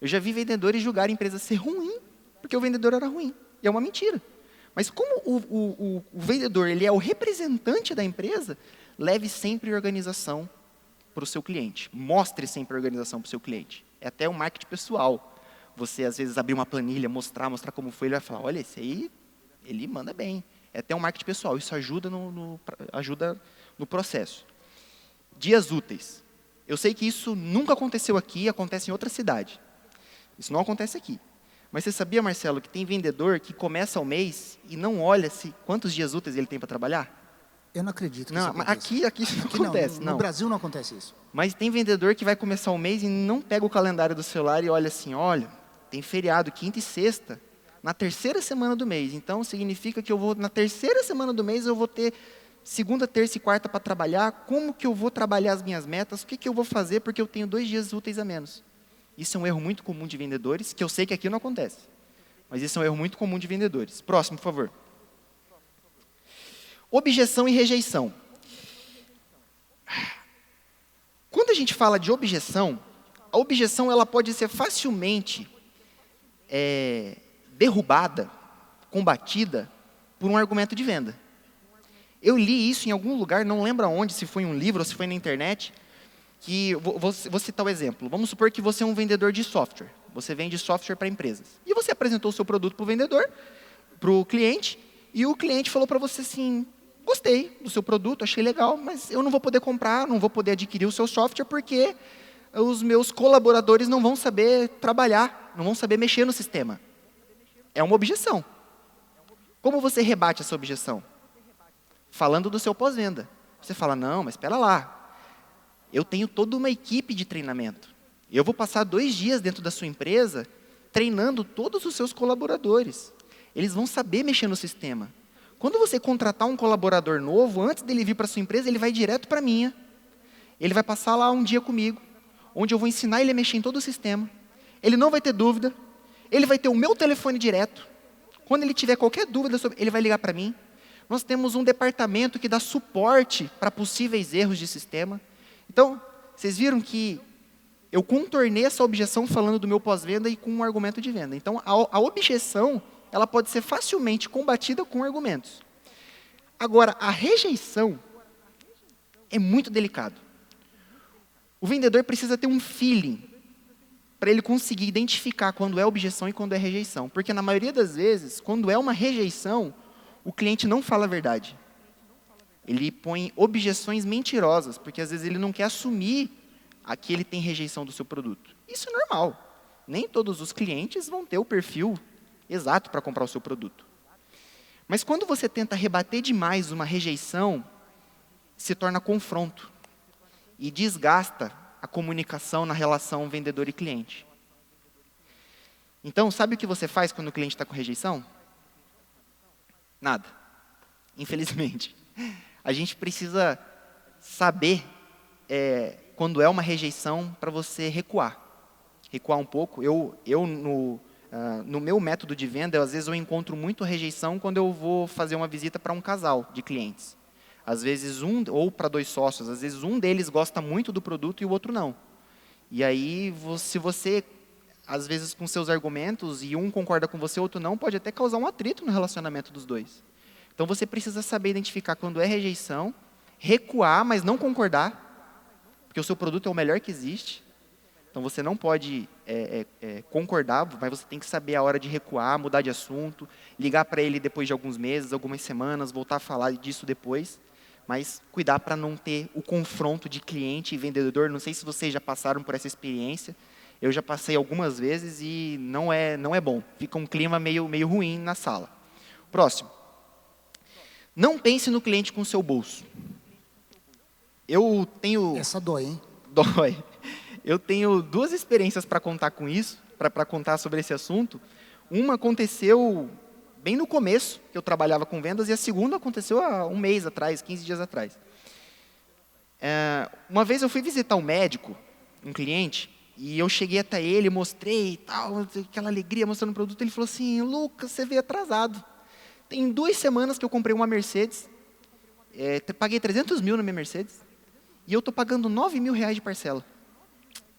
Eu já vi vendedores julgarem a empresa ser ruim, porque o vendedor era ruim, e é uma mentira. Mas como o vendedor, ele é o representante da empresa, leve sempre organização para o seu cliente. Mostre sempre a organização para o seu cliente. É até um marketing pessoal. Você, às vezes, abrir uma planilha, mostrar como foi, ele vai falar, olha, esse aí, ele manda bem. É até um marketing pessoal. Isso ajuda ajuda no processo. Dias úteis. Eu sei que isso nunca aconteceu aqui, acontece em outra cidade. Isso não acontece aqui. Mas você sabia, Marcelo, que tem vendedor que começa o mês e não olha quantos dias úteis ele tem para trabalhar? Eu não acredito que não, isso aconteça. aqui isso não acontece. No Brasil não acontece isso. Mas tem vendedor que vai começar o mês e não pega o calendário do celular e olha assim, olha, tem feriado quinta e sexta, na terceira semana do mês. Então, significa que na terceira semana do mês, eu vou ter segunda, terça e quarta para trabalhar. Como que eu vou trabalhar as minhas metas? O que eu vou fazer? Porque eu tenho 2 dias úteis a menos. Isso é um erro muito comum de vendedores, que eu sei que aqui não acontece. Mas isso é um erro muito comum de vendedores. Próximo, por favor. Objeção e rejeição. Quando a gente fala de objeção, a objeção ela pode ser facilmente derrubada, combatida, por um argumento de venda. Eu li isso em algum lugar, não lembro aonde, se foi em um livro ou se foi na internet, que, vou citar o exemplo. Vamos supor que você é um vendedor de software. Você vende software para empresas. E você apresentou o seu produto para o vendedor, para o cliente, e o cliente falou para você assim, gostei do seu produto, achei legal, mas eu não vou poder comprar, não vou poder adquirir o seu software porque os meus colaboradores não vão saber trabalhar, não vão saber mexer no sistema. É uma objeção. Como você rebate essa objeção? Falando do seu pós-venda. Você fala, não, mas espera lá. Eu tenho toda uma equipe de treinamento. Eu vou passar 2 dias dentro da sua empresa treinando todos os seus colaboradores. Eles vão saber mexer no sistema. Quando você contratar um colaborador novo, antes dele vir para a sua empresa, ele vai direto para a minha. Ele vai passar lá um dia comigo, onde eu vou ensinar ele a mexer em todo o sistema. Ele não vai ter dúvida. Ele vai ter o meu telefone direto. Quando ele tiver qualquer dúvida, ele vai ligar para mim. Nós temos um departamento que dá suporte para possíveis erros de sistema. Então, vocês viram que eu contornei essa objeção falando do meu pós-venda e com um argumento de venda. Então, a objeção, ela pode ser facilmente combatida com argumentos. Agora, a rejeição é muito delicado. O vendedor precisa ter um feeling para ele conseguir identificar quando é objeção e quando é rejeição. Porque, na maioria das vezes, quando é uma rejeição, o cliente não fala a verdade. Ele põe objeções mentirosas, porque às vezes ele não quer assumir que ele tem rejeição do seu produto. Isso é normal. Nem todos os clientes vão ter o perfil exato para comprar o seu produto. Mas quando você tenta rebater demais uma rejeição, se torna confronto e desgasta a comunicação na relação vendedor e cliente. Então, sabe o que você faz quando o cliente está com rejeição? Nada. Infelizmente. A gente precisa saber quando é uma rejeição para você recuar. Recuar um pouco. No meu método de venda, às vezes eu encontro muito rejeição quando eu vou fazer uma visita para um casal de clientes. Às vezes ou para 2 sócios, às vezes um deles gosta muito do produto e o outro não. E aí, se você, às vezes com seus argumentos, e um concorda com você, o outro não, pode até causar um atrito no relacionamento dos dois. Então, você precisa saber identificar quando é rejeição, recuar, mas não concordar, porque o seu produto é o melhor que existe. Então, você não pode concordar, mas você tem que saber a hora de recuar, mudar de assunto, ligar para ele depois de alguns meses, algumas semanas, voltar a falar disso depois. Mas cuidar para não ter o confronto de cliente e vendedor. Não sei se vocês já passaram por essa experiência. Eu já passei algumas vezes e não é bom. Fica um clima meio ruim na sala. Próximo. Não pense no cliente com o seu bolso. Eu tenho... Essa dói, hein? Dói. Eu tenho 2 experiências para contar com isso, para contar sobre esse assunto. Uma aconteceu bem no começo, que eu trabalhava com vendas, e a segunda aconteceu há um mês atrás, 15 dias atrás. Uma vez eu fui visitar um médico, um cliente, e eu cheguei até ele, mostrei e tal, aquela alegria mostrando o produto. Ele falou assim: Lucas, você veio atrasado. Tem 2 semanas que eu comprei uma Mercedes, paguei 300 mil na minha Mercedes, e eu estou pagando 9 mil reais de parcela.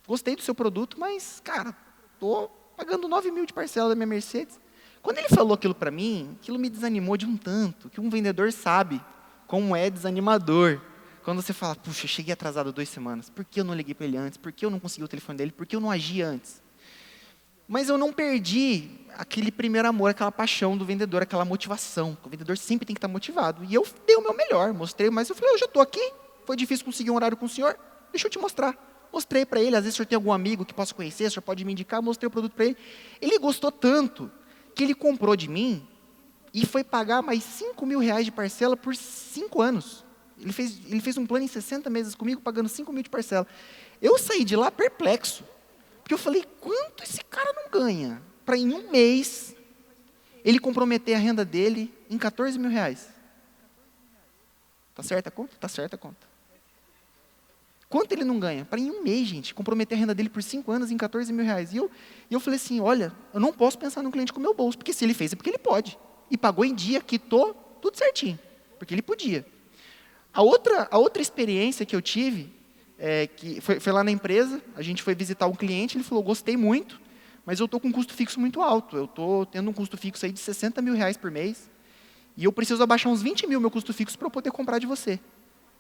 Gostei do seu produto, mas, cara, estou pagando 9 mil de parcela da minha Mercedes. Quando ele falou aquilo para mim, aquilo me desanimou de um tanto, que um vendedor sabe como é desanimador. Quando você fala, puxa, eu cheguei atrasado 2 semanas, por que eu não liguei para ele antes? Por que eu não consegui o telefone dele? Por que eu não agi antes? Mas eu não perdi aquele primeiro amor, aquela paixão do vendedor, aquela motivação. O vendedor sempre tem que estar motivado. E eu dei o meu melhor, mostrei, mas eu falei, eu já estou aqui, foi difícil conseguir um horário com o senhor, deixa eu te mostrar. Mostrei para ele, às vezes o senhor tem algum amigo que possa conhecer, o senhor pode me indicar, mostrei o produto para ele. Ele gostou tanto que ele comprou de mim e foi pagar mais 5 mil reais de parcela por 5 anos. Ele fez um plano em 60 meses comigo, pagando 5 mil de parcela. Eu saí de lá perplexo, porque eu falei, quanto esse cara não ganha para em um mês ele comprometer a renda dele em 14 mil reais? Tá certa a conta? Tá certa a conta. Quanto ele não ganha? Para em um mês, gente, comprometer a renda dele por 5 anos em 14 mil reais. E eu falei assim, olha, eu não posso pensar no cliente com o meu bolso, porque se ele fez é porque ele pode. E pagou em dia, quitou, tudo certinho, porque ele podia. A outra experiência que eu tive, que foi lá na empresa, a gente foi visitar um cliente, ele falou, gostei muito, mas eu estou com um custo fixo muito alto, eu estou tendo um custo fixo aí de 60 mil reais por mês, e eu preciso abaixar uns 20 mil meu custo fixo para eu poder comprar de você.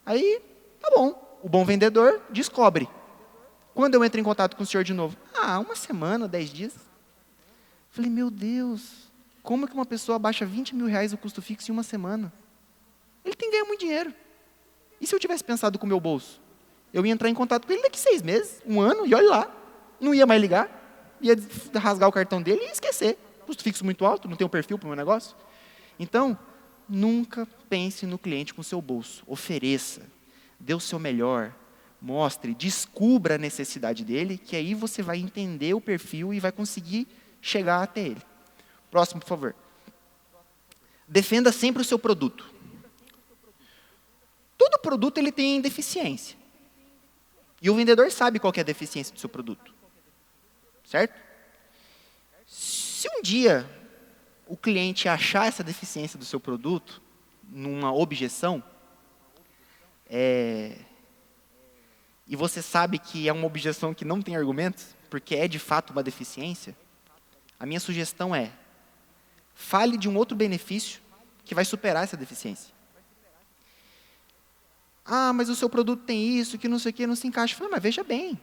Aí, tá bom, o bom vendedor descobre. Quando eu entro em contato com o senhor de novo? 1 semana, 10 dias. Falei, meu Deus, como que uma pessoa abaixa 20 mil reais o custo fixo em 1 semana? Ele tem que ganhar muito dinheiro. E se eu tivesse pensado com o meu bolso? Eu ia entrar em contato com ele daqui 6 meses, 1 ano, e olha lá. Não ia mais ligar, ia rasgar o cartão dele e ia esquecer. Custo fixo muito alto, não tenho perfil para o meu negócio. Então, nunca pense no cliente com o seu bolso. Ofereça, dê o seu melhor, mostre, descubra a necessidade dele, que aí você vai entender o perfil e vai conseguir chegar até ele. Próximo, por favor. Defenda sempre o seu produto. Todo produto ele tem deficiência. E o vendedor sabe qual que é a deficiência do seu produto. Certo? Se um dia o cliente achar essa deficiência do seu produto, numa objeção, e você sabe que é uma objeção que não tem argumentos, porque é de fato uma deficiência, a minha sugestão é, fale de um outro benefício que vai superar essa deficiência. Mas o seu produto tem isso, que não sei o que, não se encaixa. Eu falei, mas veja bem,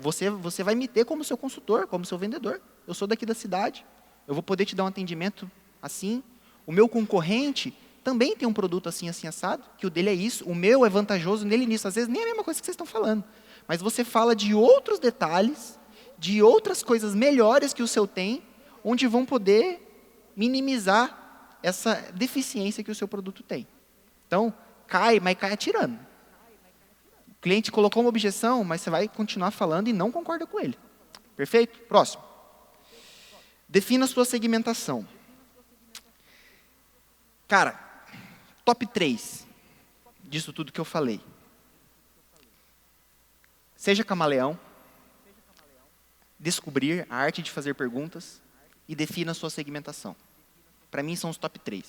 você vai me ter como seu consultor, como seu vendedor. Eu sou daqui da cidade, eu vou poder te dar um atendimento assim. O meu concorrente também tem um produto assim, assim, assado, que o dele é isso, o meu é vantajoso nele nisso. Às vezes nem é a mesma coisa que vocês estão falando. Mas você fala de outros detalhes, de outras coisas melhores que o seu tem, onde vão poder minimizar essa deficiência que o seu produto tem. Então, mas cai atirando. O cliente colocou uma objeção, mas você vai continuar falando e não concorda com ele. Perfeito? Próximo. Defina a sua segmentação. Cara, top 3 disso tudo que eu falei. Seja camaleão, descobrir a arte de fazer perguntas e defina a sua segmentação. Para mim são os top 3.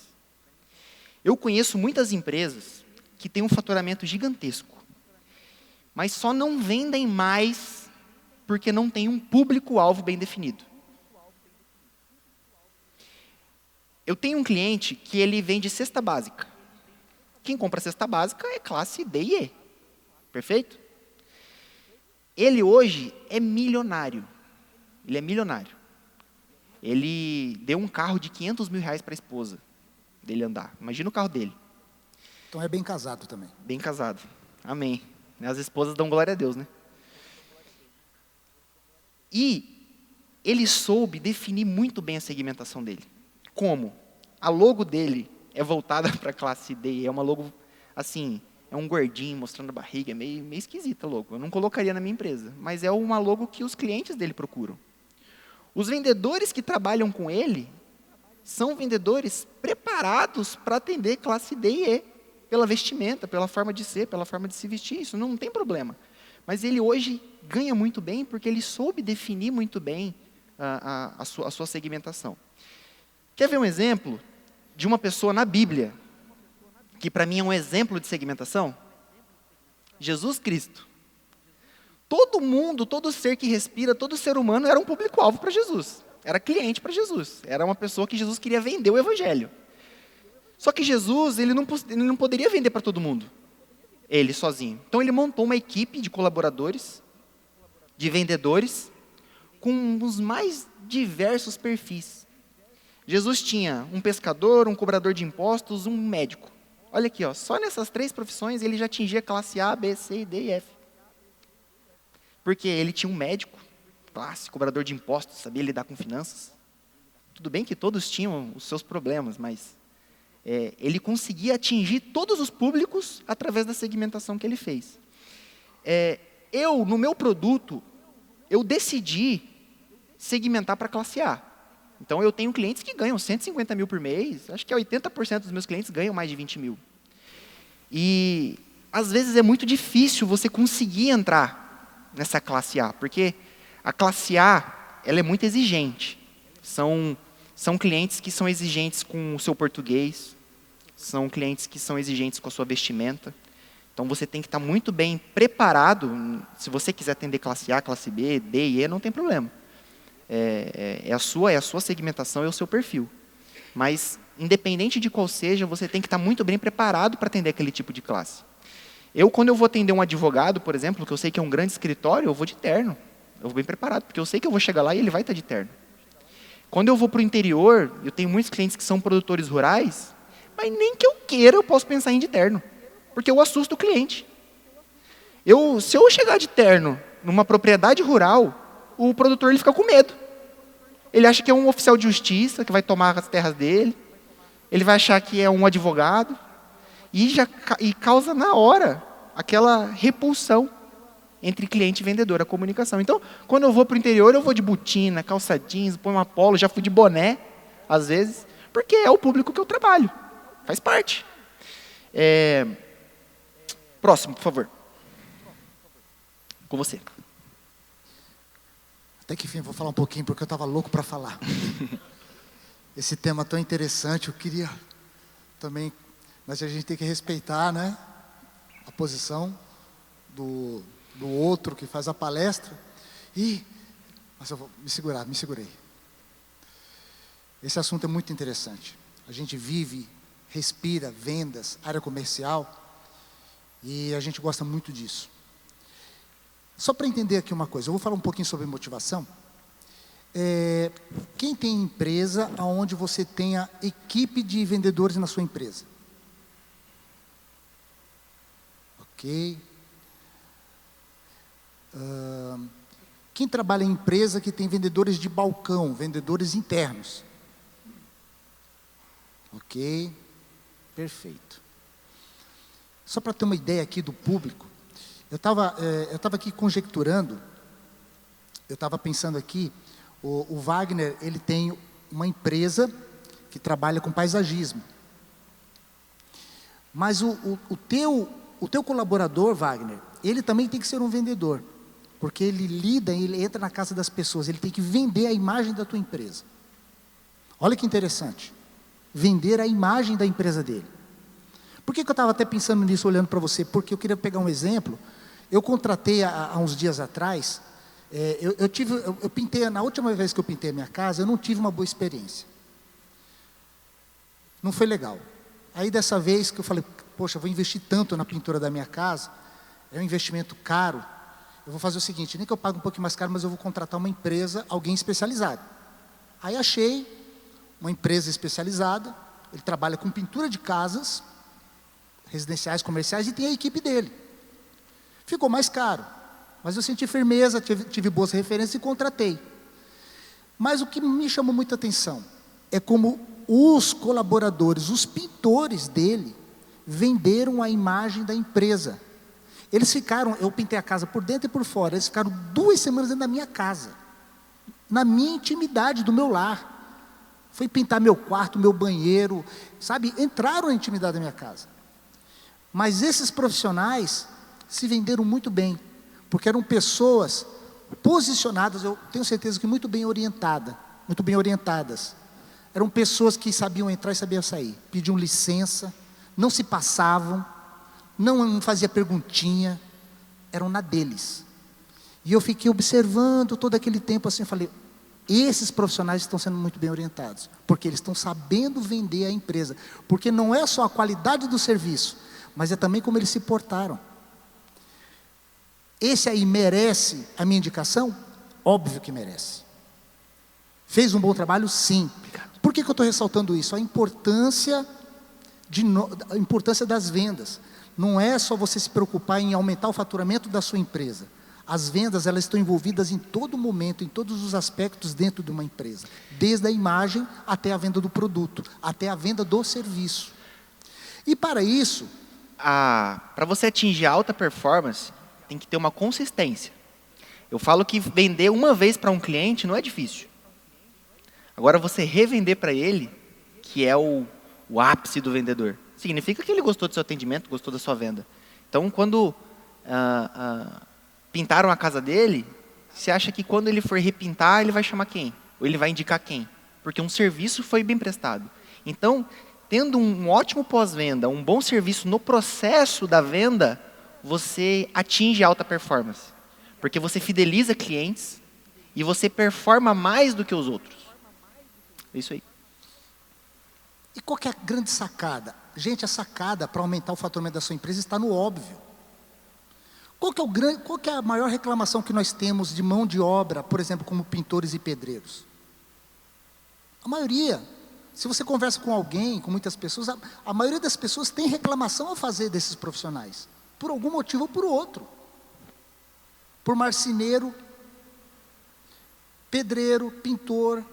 Eu conheço muitas empresas que têm um faturamento gigantesco, mas só não vendem mais porque não tem um público-alvo bem definido. Eu tenho um cliente que ele vende cesta básica. Quem compra cesta básica é classe D e E. Perfeito? Ele hoje é milionário. Ele é milionário. Ele deu um carro de 500 mil reais para a esposa dele andar. Imagina o carro dele. Então é bem casado também. Bem casado. Amém. As esposas dão glória a Deus, né? E ele soube definir muito bem a segmentação dele. Como? A logo dele é voltada para a classe D. É uma logo, assim, é um gordinho mostrando a barriga. É meio esquisita a logo. Eu não colocaria na minha empresa. Mas é uma logo que os clientes dele procuram. Os vendedores que trabalham com ele são vendedores preparados para atender classe D e E, pela vestimenta, pela forma de ser, pela forma de se vestir, isso não tem problema. Mas ele hoje ganha muito bem porque ele soube definir muito bem a sua segmentação. Quer ver um exemplo de uma pessoa na Bíblia, que para mim é um exemplo de segmentação? Jesus Cristo. Todo mundo, todo ser que respira, todo ser humano era um público-alvo para Jesus. Era cliente para Jesus. Era uma pessoa que Jesus queria vender o evangelho. Só que Jesus, ele não poderia vender para todo mundo. Ele sozinho. Então ele montou uma equipe de colaboradores, de vendedores, com os mais diversos perfis. Jesus tinha um pescador, um cobrador de impostos, um médico. Olha aqui, ó, só nessas 3 profissões ele já atingia classe A, B, C, D e F. Porque ele tinha um médico, classe, cobrador de impostos, sabia lidar com finanças. Tudo bem que todos tinham os seus problemas, mas ele conseguia atingir todos os públicos através da segmentação que ele fez. No meu produto, eu decidi segmentar para classe A. Então, eu tenho clientes que ganham 150 mil por mês, acho que 80% dos meus clientes ganham mais de 20 mil. E, às vezes, é muito difícil você conseguir entrar nessa classe A, porque a classe A, ela é muito exigente. São clientes que são exigentes com o seu português, são clientes que são exigentes com a sua vestimenta. Então, você tem que estar muito bem preparado. Se você quiser atender classe A, classe B, D e E, não tem problema. É a sua segmentação, é o seu perfil. Mas, independente de qual seja, você tem que estar muito bem preparado para atender aquele tipo de classe. Quando eu vou atender um advogado, por exemplo, que eu sei que é um grande escritório, eu vou de terno. Eu vou bem preparado, porque eu sei que eu vou chegar lá e ele vai estar de terno. Quando eu vou para o interior, eu tenho muitos clientes que são produtores rurais, mas nem que eu queira eu posso pensar em ir de terno, porque eu assusto o cliente. Se eu chegar de terno numa propriedade rural, o produtor ele fica com medo. Ele acha que é um oficial de justiça, que vai tomar as terras dele. Ele vai achar que é um advogado. E causa na hora aquela repulsão entre cliente e vendedor, a comunicação. Então, quando eu vou para o interior, eu vou de botina, calça jeans, põe uma polo, já fui de boné, às vezes, porque é o público que eu trabalho. Faz parte. Próximo, por favor. Com você. Até que enfim, vou falar um pouquinho, porque eu estava louco para falar. Esse tema tão interessante, eu queria também, mas a gente tem que respeitar, né, a posição do outro que faz a palestra. Mas eu vou me segurei. Esse assunto é muito interessante. A gente vive, respira, vendas, área comercial, e a gente gosta muito disso. Só para entender aqui uma coisa, eu vou falar um pouquinho sobre motivação. Quem tem empresa onde você tenha equipe de vendedores na sua empresa? Ok. Quem trabalha em empresa que tem vendedores de balcão, vendedores internos? Ok. Perfeito. Só para ter uma ideia aqui do público, eu estava aqui conjecturando, eu estava pensando aqui, o Wagner, ele tem uma empresa que trabalha com paisagismo. Mas o teu colaborador, Wagner, ele também tem que ser um vendedor, porque ele entra na casa das pessoas, ele tem que vender a imagem da tua empresa. Olha que interessante, vender a imagem da empresa dele. Por que eu estava até pensando nisso, olhando para você? Porque eu queria pegar um exemplo. Eu contratei há uns dias atrás, eu pintei, na última vez que eu pintei a minha casa, eu não tive uma boa experiência. Não foi legal. Aí dessa vez que eu falei, poxa, eu vou investir tanto na pintura da minha casa, é um investimento caro, eu vou fazer o seguinte, nem que eu pague um pouquinho mais caro, mas eu vou contratar uma empresa, alguém especializado. Aí achei uma empresa especializada, ele trabalha com pintura de casas, residenciais, comerciais, e tem a equipe dele. Ficou mais caro, mas eu senti firmeza, tive boas referências e contratei. Mas o que me chamou muita atenção é como os colaboradores, os pintores dele, venderam a imagem da empresa. Eles ficaram, eu pintei a casa por dentro e por fora, eles ficaram 2 semanas dentro da minha casa, na minha intimidade, do meu lar. foi pintar meu quarto, meu banheiro, sabe? Entraram na intimidade da minha casa. Mas esses profissionais se venderam muito bem, porque eram pessoas posicionadas, eu tenho certeza que muito bem orientadas. Eram pessoas que sabiam entrar e sabiam sair, pediam licença, não se passavam, não fazia perguntinha, eram na deles. E eu fiquei observando todo aquele tempo assim, falei, esses profissionais estão sendo muito bem orientados, porque eles estão sabendo vender a empresa, porque não é só a qualidade do serviço, mas é também como eles se portaram. Esse aí merece a minha indicação? Óbvio que merece. Fez um bom trabalho? Sim. Por que eu estou ressaltando isso? A importância das vendas. Não é só você se preocupar em aumentar o faturamento da sua empresa. As vendas, elas estão envolvidas em todo momento, em todos os aspectos dentro de uma empresa. Desde a imagem até a venda do produto, até a venda do serviço. E para isso... Para você atingir alta performance, tem que ter uma consistência. Eu falo que vender uma vez para um cliente não é difícil. Agora, você revender para ele, que é o ápice do vendedor, significa que ele gostou do seu atendimento, gostou da sua venda. Então, quando pintaram a casa dele, você acha que quando ele for repintar, ele vai chamar quem? Ou ele vai indicar quem? Porque um serviço foi bem prestado. Então, tendo um ótimo pós-venda, um bom serviço no processo da venda, você atinge alta performance. Porque você fideliza clientes e você performa mais do que os outros. É isso aí. E qual que é a grande sacada? Gente, a sacada para aumentar o faturamento da sua empresa está no óbvio. Qual que é a maior reclamação que nós temos de mão de obra, por exemplo, como pintores e pedreiros? A maioria, se você conversa com alguém, com muitas pessoas, a maioria das pessoas tem reclamação a fazer desses profissionais, por algum motivo ou por outro. Por marceneiro, pedreiro, pintor.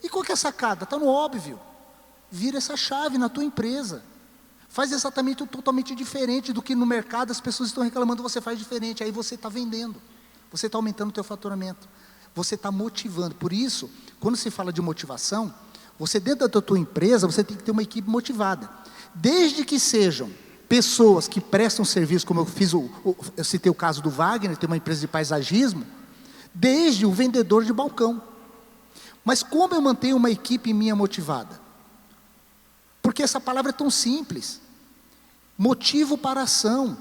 E qual que é a sacada? Está no óbvio. Vira essa chave na tua empresa. Faz exatamente totalmente diferente do que no mercado as pessoas estão reclamando, você faz diferente. Aí você está vendendo. Você está aumentando o teu faturamento. Você está motivando. Por isso, quando se fala de motivação, você dentro da tua empresa, você tem que ter uma equipe motivada. Desde que sejam pessoas que prestam serviço, como eu citei o caso do Wagner, tem uma empresa de paisagismo, desde o vendedor de balcão. Mas como eu mantenho uma equipe minha motivada? Porque essa palavra é tão simples. Motivo para ação.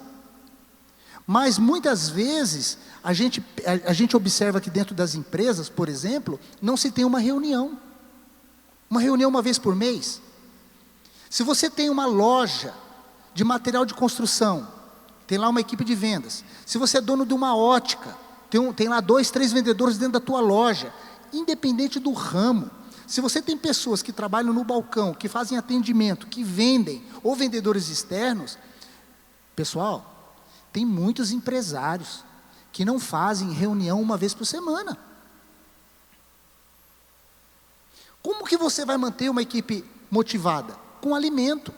Mas muitas vezes, a gente observa que dentro das empresas, por exemplo, não se tem uma reunião. Uma reunião uma vez por mês. Se você tem uma loja de material de construção, tem lá uma equipe de vendas. Se você é dono de uma ótica, tem lá 2, 3 vendedores dentro da tua loja, independente do ramo. Se você tem pessoas que trabalham no balcão, que fazem atendimento, que vendem, ou vendedores externos, pessoal, tem muitos empresários que não fazem reunião uma vez por semana. Como que você vai manter uma equipe motivada? Com alimento.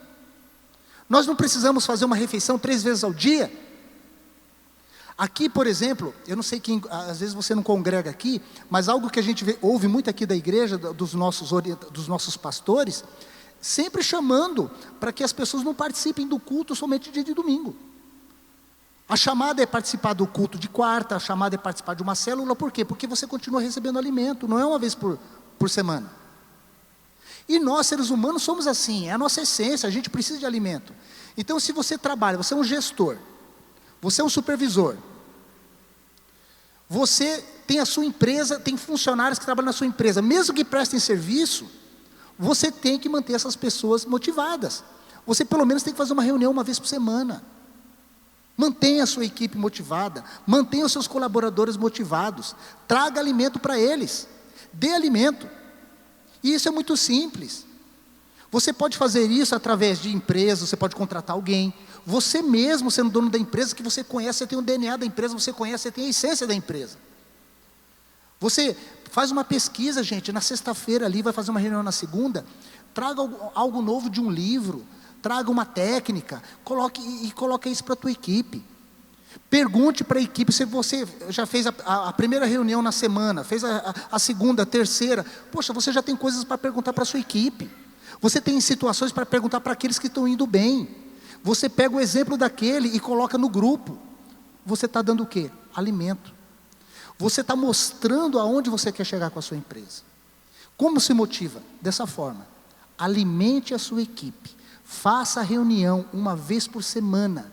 Nós não precisamos fazer uma refeição 3 vezes ao dia. Aqui, por exemplo, eu não sei quem, às vezes você não congrega aqui, mas algo que a gente ouve muito aqui da igreja, dos nossos pastores, sempre chamando para que as pessoas não participem do culto somente dia de domingo. A chamada é participar do culto de quarta, a chamada é participar de uma célula, por quê? Porque você continua recebendo alimento, não é uma vez por semana. E nós, seres humanos, somos assim, é a nossa essência, a gente precisa de alimento. Então, se você trabalha, você é um gestor, você é um supervisor, você tem a sua empresa, tem funcionários que trabalham na sua empresa, mesmo que prestem serviço, você tem que manter essas pessoas motivadas. Você pelo menos tem que fazer uma reunião uma vez por semana. Mantenha a sua equipe motivada, mantenha os seus colaboradores motivados, traga alimento para eles, dê alimento. E isso é muito simples. Você pode fazer isso através de empresas, você pode contratar alguém. Você mesmo, sendo dono da empresa, que você conhece, você tem o DNA da empresa, você conhece, você tem a essência da empresa. Você faz uma pesquisa, gente, na sexta-feira ali, vai fazer uma reunião na segunda, traga algo novo de um livro, traga uma técnica, coloque isso para a tua equipe. Pergunte para a equipe, se você já fez a primeira reunião na semana, fez a segunda, a terceira, poxa, você já tem coisas para perguntar para a sua equipe. Você tem situações para perguntar para aqueles que estão indo bem. Você pega o exemplo daquele e coloca no grupo. Você está dando o quê? Alimento. Você está mostrando aonde você quer chegar com a sua empresa. Como se motiva? Dessa forma. Alimente a sua equipe. Faça a reunião uma vez por semana.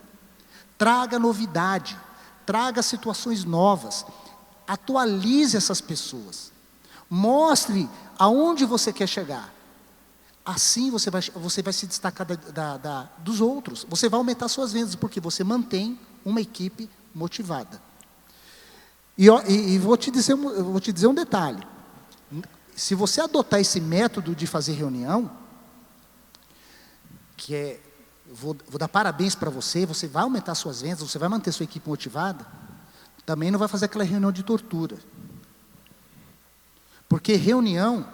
Traga novidade. Traga situações novas. Atualize essas pessoas. Mostre aonde você quer chegar. Assim você vai se destacar dos outros. Você vai aumentar suas vendas, porque você mantém uma equipe motivada. E vou te dizer um detalhe. Se você adotar esse método de fazer reunião, que é, vou dar parabéns para você, você vai aumentar suas vendas, você vai manter sua equipe motivada, também não vai fazer aquela reunião de tortura. Porque reunião,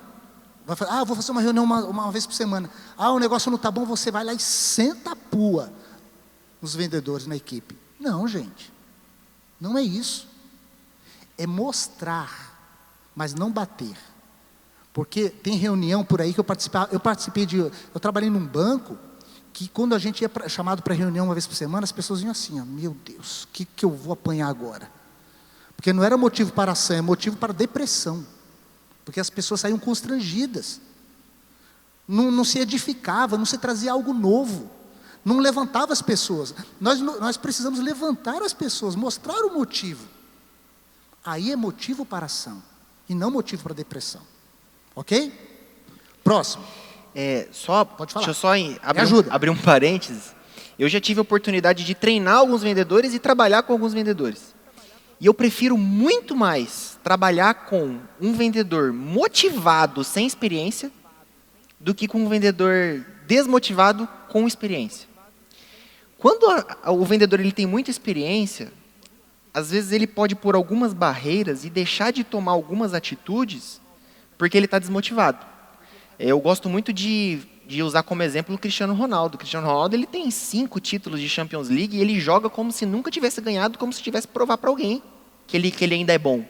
vai falar, vou fazer uma reunião uma vez por semana. O negócio não está bom, você vai lá e senta a pua nos vendedores, na equipe. Não, gente, não é isso. É mostrar, mas não bater. Porque tem reunião por aí que eu trabalhei num banco, que quando a gente ia chamado para reunião uma vez por semana, as pessoas iam assim, meu Deus, o que eu vou apanhar agora? Porque não era motivo para ação, é motivo para depressão. Porque as pessoas saíam constrangidas. Não se edificava, não se trazia algo novo. Não levantava as pessoas. Nós precisamos levantar as pessoas, mostrar o motivo. Aí é motivo para ação, e não motivo para depressão. Ok? Próximo. Pode falar. Deixa eu só abrir um parênteses. Eu já tive a oportunidade de treinar alguns vendedores e trabalhar com alguns vendedores. E eu prefiro muito mais trabalhar com um vendedor motivado sem experiência do que com um vendedor desmotivado com experiência. Quando o vendedor ele tem muita experiência, às vezes ele pode pôr algumas barreiras e deixar de tomar algumas atitudes porque ele está desmotivado. Eu gosto muito de usar como exemplo o Cristiano Ronaldo. O Cristiano Ronaldo ele tem 5 títulos de Champions League e ele joga como se nunca tivesse ganhado, como se tivesse que provar para alguém que ele ainda é bom.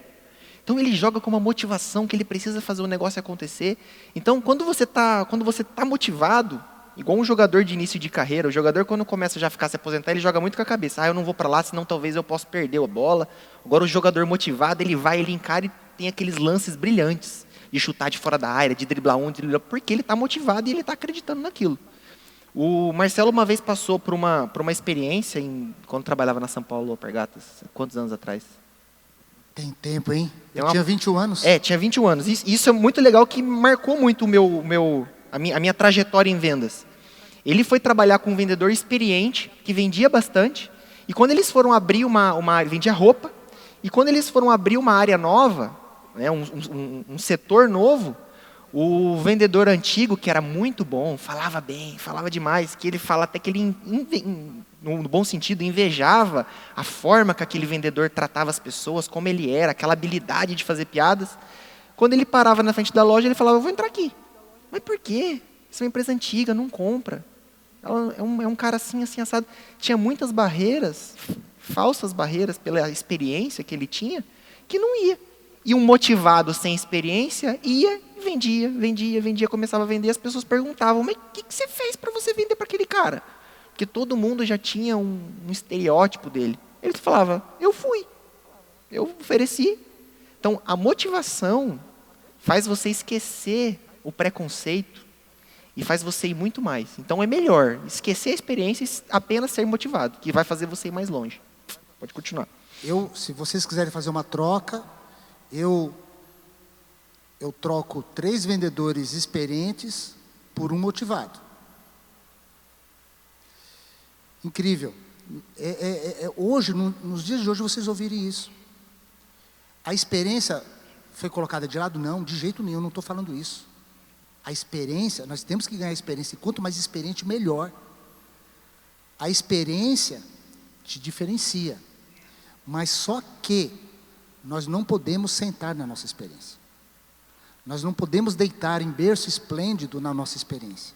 Então ele joga com uma motivação que ele precisa fazer o negócio acontecer. Então quando você tá motivado, igual um jogador de início de carreira, o jogador quando começa já a ficar se aposentar, ele joga muito com a cabeça. Eu não vou para lá, senão talvez eu possa perder a bola. Agora o jogador motivado, ele encara e tem aqueles lances brilhantes de chutar de fora da área, de driblar porque ele está motivado e ele está acreditando naquilo. O Marcelo uma vez passou por uma experiência quando trabalhava na São Paulo Alpargatas, quantos anos atrás? Tem tempo, hein? Eu tinha 21 anos. Tinha 21 anos. Isso é muito legal, que marcou muito a minha trajetória em vendas. Ele foi trabalhar com um vendedor experiente, que vendia bastante, e quando eles foram abrir uma área, vendia roupa, e quando eles foram abrir uma área nova, né, um setor novo, o vendedor antigo, que era muito bom, falava bem, falava demais, que ele fala até que ele, no bom sentido, invejava a forma que aquele vendedor tratava as pessoas, como ele era, aquela habilidade de fazer piadas. Quando ele parava na frente da loja, ele falava, eu vou entrar aqui. Mas por quê? Isso é uma empresa antiga, não compra. Ela é um cara assim, assado. Tinha muitas barreiras, falsas barreiras pela experiência que ele tinha, que não ia. E um motivado sem experiência ia e vendia, começava a vender. As pessoas perguntavam, mas o que você fez para você vender para aquele cara? Porque todo mundo já tinha um estereótipo dele. Ele falava, eu fui, eu ofereci. Então, a motivação faz você esquecer o preconceito e faz você ir muito mais. Então, é melhor esquecer a experiência e apenas ser motivado, que vai fazer você ir mais longe. Pode continuar. Se vocês quiserem fazer uma troca, eu troco 3 vendedores experientes por um motivado. Incrível. Hoje, nos dias de hoje, vocês ouvirem isso. A experiência foi colocada de lado? Não, de jeito nenhum, não estou falando isso. A experiência, nós temos que ganhar experiência, e quanto mais experiente, melhor. A experiência te diferencia, mas só que nós não podemos sentar na nossa experiência. Nós não podemos deitar em berço esplêndido na nossa experiência.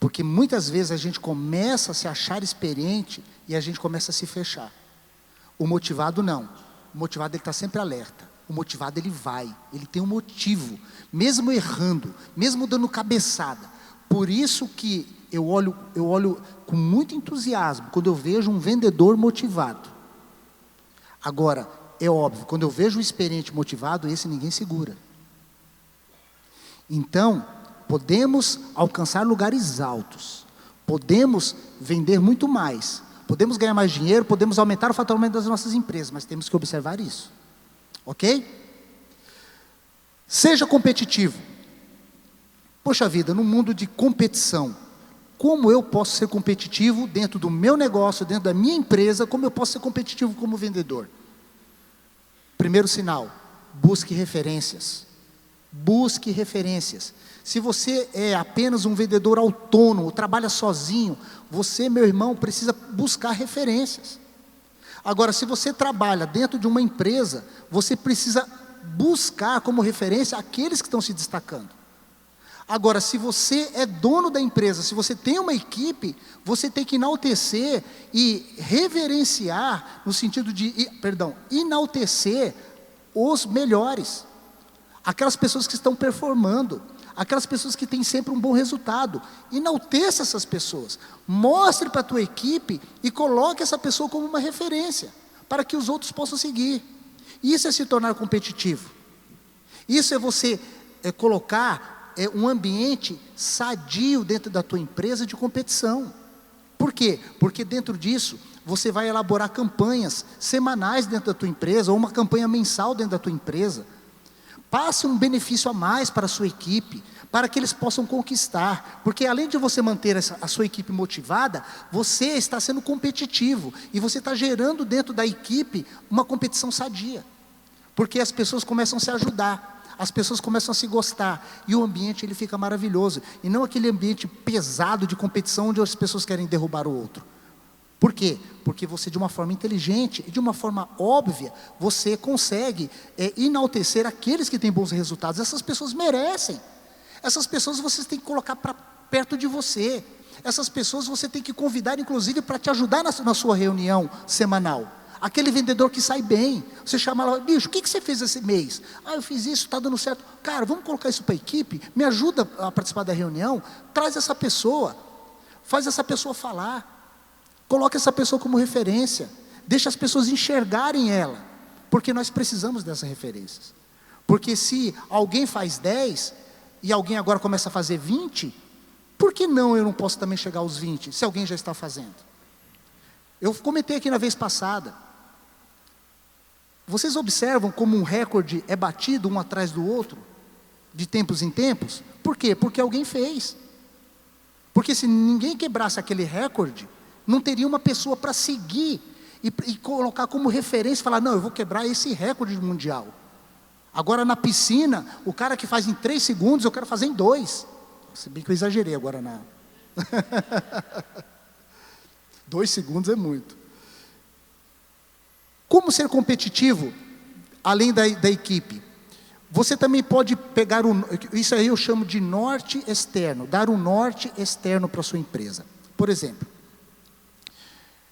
Porque muitas vezes a gente começa a se achar experiente e a gente começa a se fechar. O motivado não. O motivado ele está sempre alerta. O motivado ele vai, ele tem um motivo, mesmo errando, mesmo dando cabeçada. Por isso que eu olho com muito entusiasmo quando eu vejo um vendedor motivado. Agora, é óbvio, quando eu vejo um experiente motivado, esse ninguém segura. Então, podemos alcançar lugares altos, podemos vender muito mais, podemos ganhar mais dinheiro, podemos aumentar o faturamento das nossas empresas, mas temos que observar isso, ok? Seja competitivo. Poxa vida, no mundo de competição, como eu posso ser competitivo dentro do meu negócio, dentro da minha empresa, como eu posso ser competitivo como vendedor? Primeiro sinal, busque referências. Busque referências. Se você é apenas um vendedor autônomo, trabalha sozinho, você, meu irmão, precisa buscar referências. Agora, se você trabalha dentro de uma empresa, você precisa buscar como referência aqueles que estão se destacando. Agora, se você é dono da empresa, se você tem uma equipe, você tem que enaltecer e reverenciar, no sentido de, enaltecer os melhores. Aquelas pessoas que estão performando, aquelas pessoas que têm sempre um bom resultado. Enalteça essas pessoas, mostre para a tua equipe e coloque essa pessoa como uma referência, para que os outros possam seguir. Isso é se tornar competitivo. Isso é você colocar um ambiente sadio dentro da tua empresa de competição. Por quê? Porque dentro disso, você vai elaborar campanhas semanais dentro da tua empresa, ou uma campanha mensal dentro da tua empresa. Passe um benefício a mais para a sua equipe, para que eles possam conquistar, porque além de você manter a sua equipe motivada, você está sendo competitivo, e você está gerando dentro da equipe uma competição sadia, porque as pessoas começam a se ajudar, as pessoas começam a se gostar, e o ambiente ele fica maravilhoso, e não aquele ambiente pesado de competição, onde as pessoas querem derrubar o outro. Por quê? Porque você, de uma forma inteligente e de uma forma óbvia, você consegue enaltecer aqueles que têm bons resultados. Essas pessoas merecem. Essas pessoas você tem que colocar para perto de você. Essas pessoas você tem que convidar, inclusive, para te ajudar na sua reunião semanal. Aquele vendedor que sai bem, você chama lá, bicho, o que você fez esse mês? Eu fiz isso, está dando certo. Cara, vamos colocar isso para a equipe, me ajuda a participar da reunião, traz essa pessoa, faz essa pessoa falar. Coloque essa pessoa como referência, deixa as pessoas enxergarem ela, porque nós precisamos dessas referências. Porque se alguém faz 10, e alguém agora começa a fazer 20, por que não eu não posso também chegar aos 20, se alguém já está fazendo? Eu comentei aqui na vez passada, vocês observam como um recorde é batido um atrás do outro, de tempos em tempos? Por quê? Porque alguém fez. Porque se ninguém quebrasse aquele recorde, não teria uma pessoa para seguir e colocar como referência, falar, não, eu vou quebrar esse recorde mundial. Agora na piscina, o cara que faz em 3 segundos, eu quero fazer em 2. Se bem que eu exagerei agora na... 2 segundos é muito. Como ser competitivo, além da equipe? Você também pode pegar, isso aí eu chamo de norte externo, dar um norte externo para a sua empresa. Por exemplo,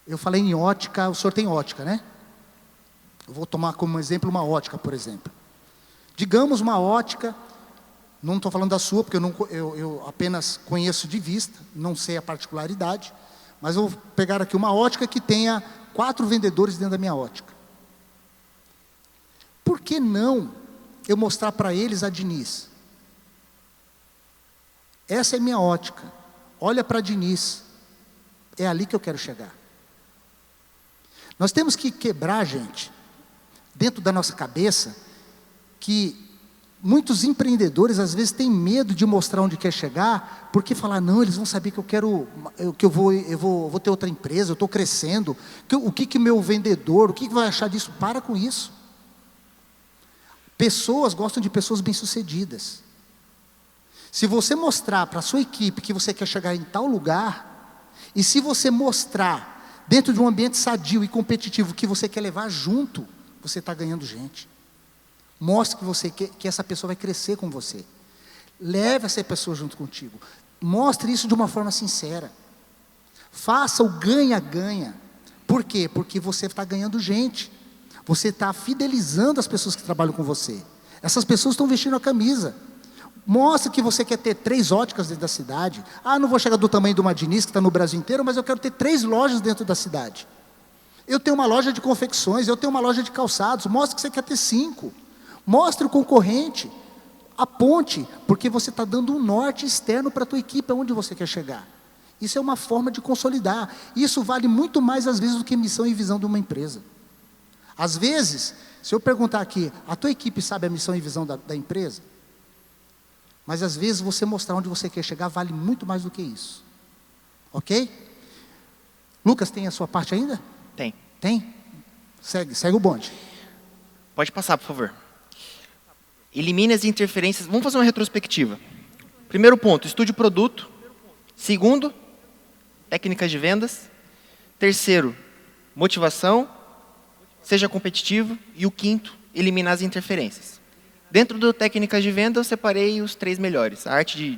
eu falei em ótica, o senhor tem ótica, né? Eu vou tomar como exemplo uma ótica, por exemplo. Digamos uma ótica, não estou falando da sua, porque eu apenas conheço de vista, não sei a particularidade, mas eu vou pegar aqui uma ótica que tenha 4 vendedores dentro da minha ótica. Por que não eu mostrar para eles a Diniz? Essa é minha ótica, olha para a Diniz, é ali que eu quero chegar. Nós temos que quebrar, gente, dentro da nossa cabeça, que muitos empreendedores às vezes têm medo de mostrar onde quer chegar, porque falar, não, eles vão saber que eu vou ter outra empresa, eu estou crescendo, o que meu vendedor, o que vai achar disso? Para com isso. Pessoas gostam de pessoas bem-sucedidas. Se você mostrar para a sua equipe que você quer chegar em tal lugar, e se você mostrar dentro de um ambiente sadio e competitivo que você quer levar junto, você está ganhando gente. Mostre que essa pessoa vai crescer com você. Leve essa pessoa junto contigo. Mostre isso de uma forma sincera. Faça o ganha-ganha. Por quê? Porque você está ganhando gente. Você está fidelizando as pessoas que trabalham com você. Essas pessoas estão vestindo a camisa. Mostra que você quer ter 3 óticas dentro da cidade. Ah, não vou chegar do tamanho do uma Diniz, que está no Brasil inteiro, mas eu quero ter 3 lojas dentro da cidade. Eu tenho uma loja de confecções, eu tenho uma loja de calçados. Mostra que você quer ter 5. Mostre o concorrente. Aponte, porque você está dando um norte externo para a tua equipe, aonde você quer chegar. Isso é uma forma de consolidar. Isso vale muito mais, às vezes, do que missão e visão de uma empresa. Às vezes, se eu perguntar aqui, a tua equipe sabe a missão e visão da empresa? Mas às vezes você mostrar onde você quer chegar vale muito mais do que isso. Ok? Lucas, tem a sua parte ainda? Tem. Tem? Segue o bonde. Pode passar, por favor. Elimine as interferências. Vamos fazer uma retrospectiva. Primeiro ponto, estude o produto. Segundo, técnicas de vendas. Terceiro, motivação. Seja competitivo. E o quinto, eliminar as interferências. Dentro do técnicas de venda, eu separei os 3 melhores. A arte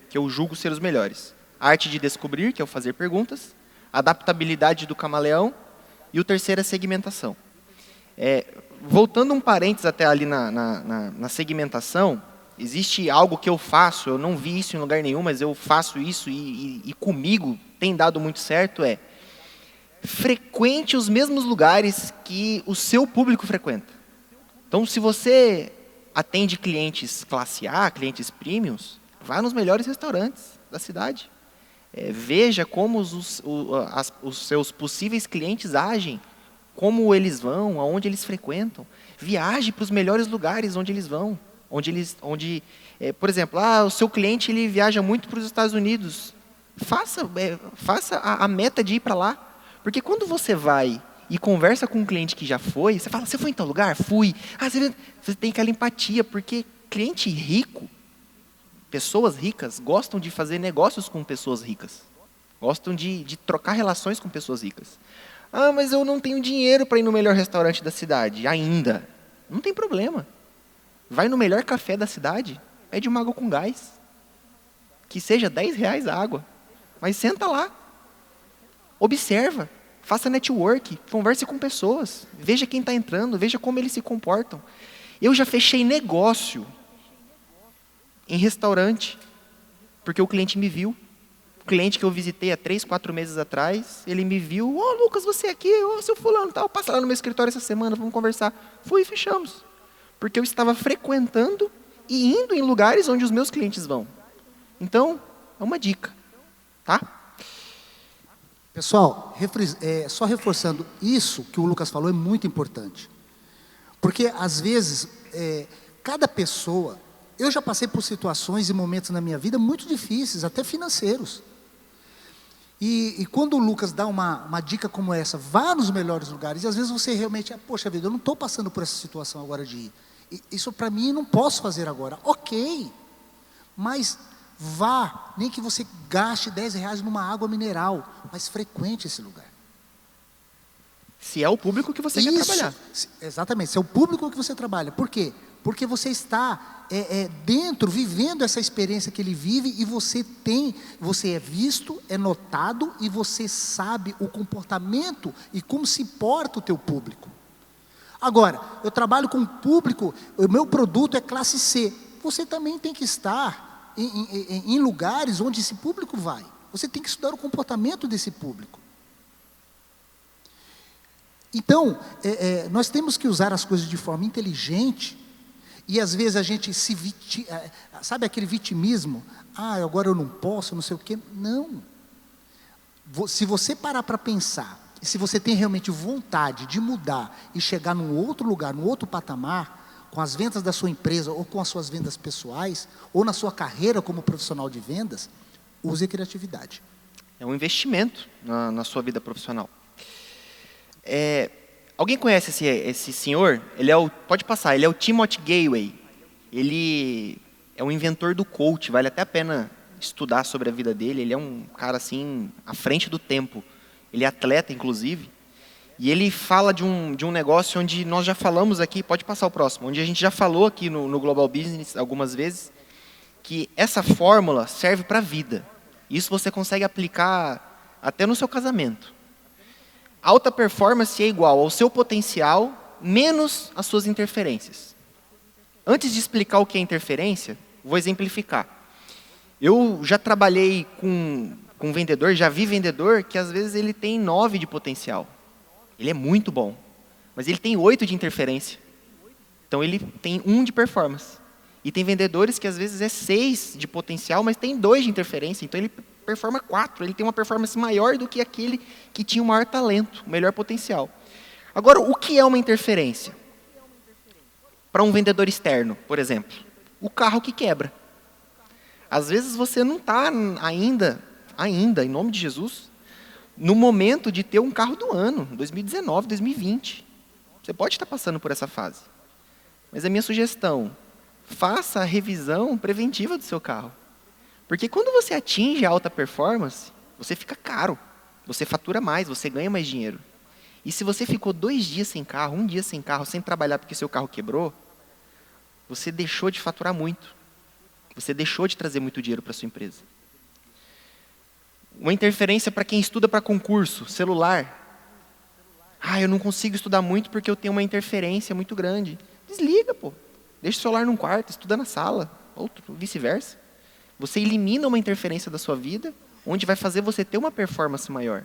que eu julgo ser os melhores. A arte de descobrir, que é o fazer perguntas. A adaptabilidade do camaleão. E o terceiro é a segmentação. Voltando um parênteses até ali na segmentação, existe algo que eu faço, eu não vi isso em lugar nenhum, mas eu faço isso e comigo tem dado muito certo, frequente os mesmos lugares que o seu público frequenta. Então, se você atende clientes classe A, clientes premiums, vá nos melhores restaurantes da cidade. Veja como os seus possíveis clientes agem, como eles vão, aonde eles frequentam. Viaje para os melhores lugares onde eles vão. Por exemplo, o seu cliente ele viaja muito para os Estados Unidos. Faça a meta de ir para lá. Porque quando você vai e conversa com um cliente que já foi, você fala, você foi em tal lugar? Fui. Você tem aquela empatia, porque cliente rico, pessoas ricas, gostam de fazer negócios com pessoas ricas. Gostam de trocar relações com pessoas ricas. Mas eu não tenho dinheiro para ir no melhor restaurante da cidade, ainda. Não tem problema. Vai no melhor café da cidade, pede uma água com gás. Que seja R$10 a água. Mas senta lá. Observa. Faça network, converse com pessoas, veja quem está entrando, veja como eles se comportam. Eu já fechei negócio em restaurante, porque o cliente me viu. O cliente que eu visitei há 3, 4 meses atrás, ele me viu, Lucas, você aqui, seu fulano, tal, passa lá no meu escritório essa semana, vamos conversar. Fui e fechamos, porque eu estava frequentando e indo em lugares onde os meus clientes vão. Então, é uma dica, tá? Pessoal, só reforçando, isso que o Lucas falou é muito importante. Porque, às vezes, cada pessoa... Eu já passei por situações e momentos na minha vida muito difíceis, até financeiros. E quando o Lucas dá uma dica como essa, vá nos melhores lugares, e às vezes você realmente... Poxa vida, eu não estou passando por essa situação agora de ir. Isso para mim não posso fazer agora. Ok, mas... Vá, nem que você gaste R$10 numa água mineral, mas frequente esse lugar. Se é o público que você quer trabalhar. Exatamente, se é o público que você trabalha. Por quê? Porque você está dentro, vivendo essa experiência que ele vive, e você é visto, é notado, e você sabe o comportamento e como se porta o teu público. Agora, eu trabalho com público, o meu produto é classe C. Você também tem que estar em lugares onde esse público vai. Você tem que estudar o comportamento desse público. Então, nós temos que usar as coisas de forma inteligente, e às vezes a gente sabe aquele vitimismo? Agora eu não posso, não sei o quê. Não. Se você parar para pensar, e se você tem realmente vontade de mudar e chegar num outro lugar, num outro patamar, com as vendas da sua empresa, ou com as suas vendas pessoais, ou na sua carreira como profissional de vendas, use a criatividade. É um investimento na sua vida profissional. Alguém conhece esse senhor? Pode passar, ele é o Timothy Gallwey. Ele é um inventor do coach, vale até a pena estudar sobre a vida dele. Ele é um cara assim, à frente do tempo. Ele é atleta, inclusive. E ele fala de um negócio onde nós já falamos aqui, pode passar o próximo, onde a gente já falou aqui no Global Business algumas vezes, que essa fórmula serve para a vida. Isso você consegue aplicar até no seu casamento. Alta performance é igual ao seu potencial menos as suas interferências. Antes de explicar o que é interferência, vou exemplificar. Eu já trabalhei com vendedor, já vi vendedor que às vezes ele tem 9 de potencial. Ele é muito bom, mas ele tem 8 de interferência. Então ele tem 1 de performance. E tem vendedores que às vezes é 6 de potencial, mas tem 2 de interferência. Então ele performa 4, ele tem uma performance maior do que aquele que tinha o maior talento, o melhor potencial. Agora, o que é uma interferência? Para um vendedor externo, por exemplo, o carro que quebra. Às vezes você não está ainda, em nome de Jesus, no momento de ter um carro do ano, 2019, 2020. Você pode estar passando por essa fase. Mas a minha sugestão, faça a revisão preventiva do seu carro. Porque quando você atinge a alta performance, você fica caro, você fatura mais, você ganha mais dinheiro. E se você ficou 2 dias sem carro, 1 dia sem carro, sem trabalhar porque seu carro quebrou, você deixou de faturar muito. Você deixou de trazer muito dinheiro para a sua empresa. Uma interferência para quem estuda para concurso, celular. Eu não consigo estudar muito porque eu tenho uma interferência muito grande. Desliga, pô. Deixa o celular num quarto, estuda na sala, ou vice-versa. Você elimina uma interferência da sua vida, onde vai fazer você ter uma performance maior.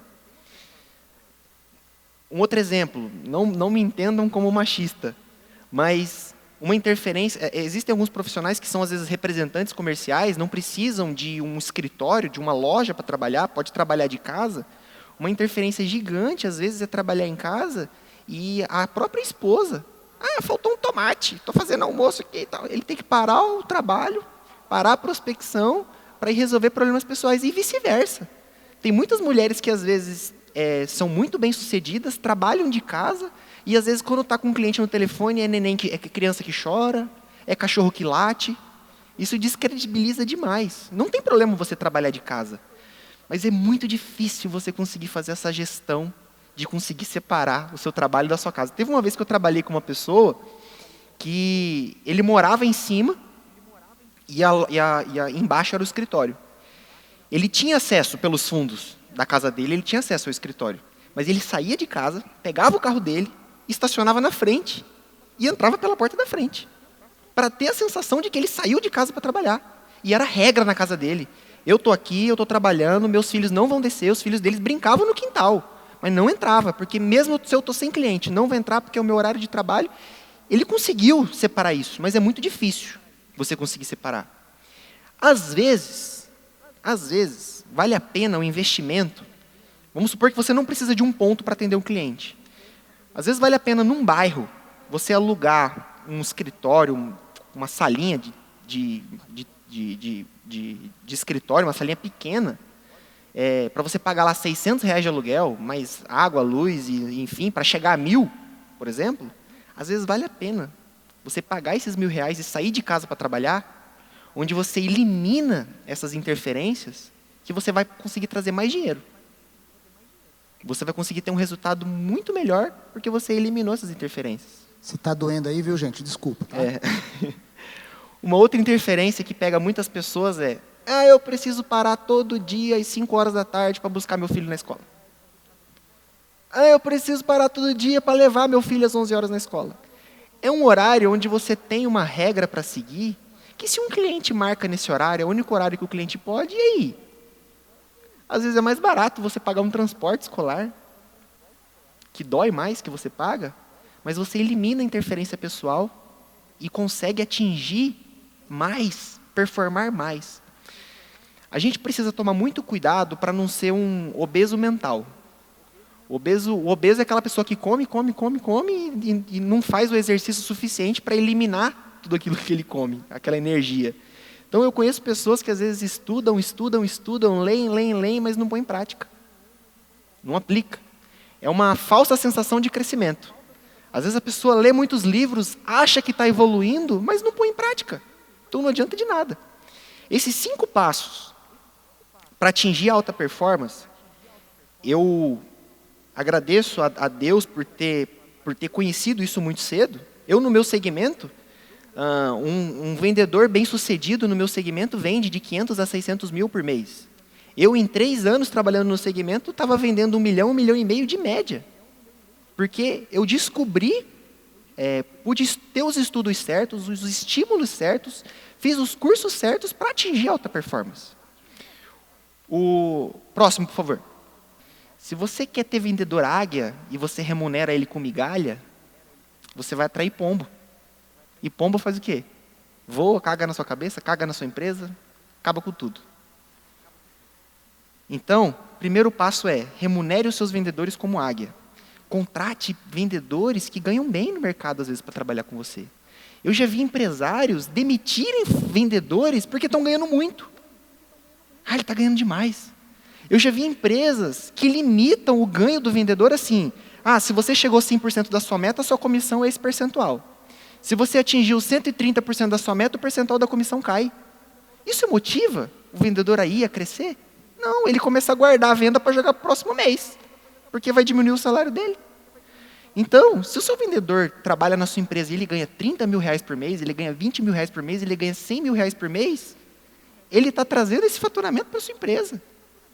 Um outro exemplo, não me entendam como machista, mas uma interferência, existem alguns profissionais que são às vezes representantes comerciais, não precisam de um escritório, de uma loja para trabalhar, pode trabalhar de casa. Uma interferência gigante, às vezes, é trabalhar em casa e a própria esposa, faltou um tomate, estou fazendo almoço aqui e tal. Ele tem que parar o trabalho, parar a prospecção para ir resolver problemas pessoais e vice-versa. Tem muitas mulheres que às vezes são muito bem-sucedidas, trabalham de casa e às vezes quando está com um cliente no telefone é criança que chora, é cachorro que late. Isso descredibiliza demais. Não tem problema você trabalhar de casa, mas é muito difícil você conseguir fazer essa gestão de conseguir separar o seu trabalho da sua casa. Teve uma vez que eu trabalhei com uma pessoa que ele morava em cima e embaixo era o escritório. Ele tinha acesso pelos fundos da casa dele, ele tinha acesso ao escritório. Mas ele saía de casa, pegava o carro dele, estacionava na frente e entrava pela porta da frente. Para ter a sensação de que ele saiu de casa para trabalhar. E era regra na casa dele. Eu estou aqui, eu estou trabalhando, meus filhos não vão descer, os filhos deles brincavam no quintal. Mas não entrava, porque mesmo se eu estou sem cliente, não vou entrar porque é o meu horário de trabalho. Ele conseguiu separar isso, mas é muito difícil você conseguir separar. Às vezes, vale a pena o investimento. Vamos supor que você não precisa de um ponto para atender um cliente. Às vezes vale a pena, num bairro, você alugar um escritório, uma salinha de escritório, uma salinha pequena, para você pagar lá R$600 de aluguel, mais água, luz, e, enfim, para chegar a 1.000, por exemplo. Às vezes vale a pena você pagar esses R$1.000 e sair de casa para trabalhar, onde você elimina essas interferências, que você vai conseguir trazer mais dinheiro. Você vai conseguir ter um resultado muito melhor, porque você eliminou essas interferências. Se está doendo aí, viu, gente? Desculpa. Tá? Uma outra interferência que pega muitas pessoas é: eu preciso parar todo dia às 5 horas da tarde para buscar meu filho na escola. Eu preciso parar todo dia para levar meu filho às 11 horas na escola. É um horário onde você tem uma regra para seguir, que se um cliente marca nesse horário, é o único horário que o cliente pode, e aí? Às vezes é mais barato você pagar um transporte escolar, que dói mais que você paga, mas você elimina a interferência pessoal e consegue atingir mais, performar mais. A gente precisa tomar muito cuidado para não ser um obeso mental. O obeso é aquela pessoa que come e não faz o exercício suficiente para eliminar tudo aquilo que ele come, aquela energia. Então eu conheço pessoas que às vezes estudam, leem, mas não põem em prática. Não aplica. É uma falsa sensação de crescimento. Às vezes a pessoa lê muitos livros, acha que está evoluindo, mas não põe em prática. Então não adianta de nada. Esses 5 passos para atingir a alta performance, eu agradeço a Deus por ter conhecido isso muito cedo. Eu, no meu segmento, um vendedor bem-sucedido no meu segmento vende de 500 a 600 mil por mês. Eu, em 3 anos trabalhando no segmento, estava vendendo 1 milhão, 1,5 milhão de média. Porque eu descobri, pude ter os estudos certos, os estímulos certos, fiz os cursos certos para atingir alta performance. O próximo, por favor. Se você quer ter vendedor águia e você remunera ele com migalha, você vai atrair pombo. E pombo faz o quê? Voa, caga na sua cabeça, caga na sua empresa, acaba com tudo. Então, primeiro passo é, remunere os seus vendedores como águia. Contrate vendedores que ganham bem no mercado, às vezes, para trabalhar com você. Eu já vi empresários demitirem vendedores porque estão ganhando muito. Ele está ganhando demais. Eu já vi empresas que limitam o ganho do vendedor assim. Se você chegou a 100% da sua meta, a sua comissão é esse percentual. Se você atingiu 130% da sua meta, o percentual da comissão cai. Isso motiva o vendedor a ir, a crescer? Não, ele começa a guardar a venda para jogar para o próximo mês. Porque vai diminuir o salário dele. Então, se o seu vendedor trabalha na sua empresa e ele ganha 30 mil reais por mês, ele ganha 20 mil reais por mês, ele ganha 100 mil reais por mês, ele está trazendo esse faturamento para a sua empresa.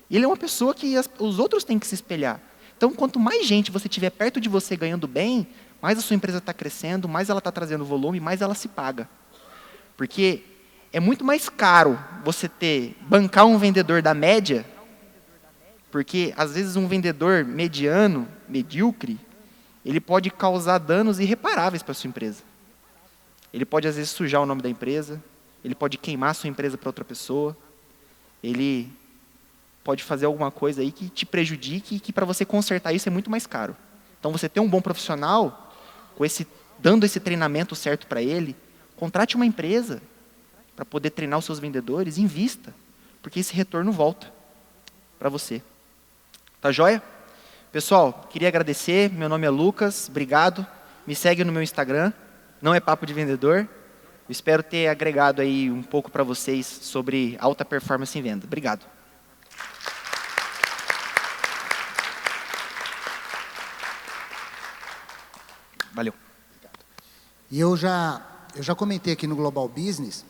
Ele é uma pessoa que os outros têm que se espelhar. Então, quanto mais gente você tiver perto de você ganhando bem, mais a sua empresa está crescendo, mais ela está trazendo volume, mais ela se paga. Porque é muito mais caro você bancar um vendedor da média, porque às vezes um vendedor mediano, medíocre, ele pode causar danos irreparáveis para a sua empresa. Ele pode às vezes sujar o nome da empresa, ele pode queimar a sua empresa para outra pessoa, ele pode fazer alguma coisa aí que te prejudique e que para você consertar isso é muito mais caro. Então você ter um bom profissional, dando esse treinamento certo para ele, contrate uma empresa para poder treinar os seus vendedores, invista, porque esse retorno volta para você. Tá joia? Pessoal, queria agradecer, meu nome é Lucas, obrigado, me segue no meu Instagram, não é papo de vendedor, eu espero ter agregado aí um pouco para vocês sobre alta performance em venda. Obrigado. Valeu. E eu já comentei aqui no Global Business,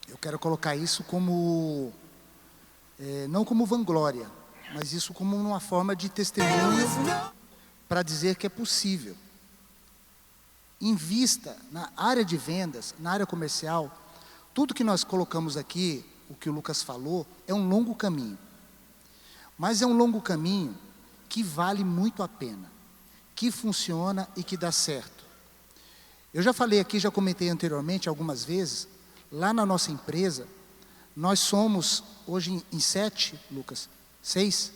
eu quero colocar isso como, não como vanglória, mas isso como uma forma de testemunho para dizer que é possível. Invista na área de vendas, na área comercial, tudo que nós colocamos aqui, o que o Lucas falou, é um longo caminho. Mas é um longo caminho que vale muito a pena, que funciona e que dá certo. Eu já falei aqui, já comentei anteriormente algumas vezes, lá na nossa empresa, nós somos, hoje em 7, Lucas, 6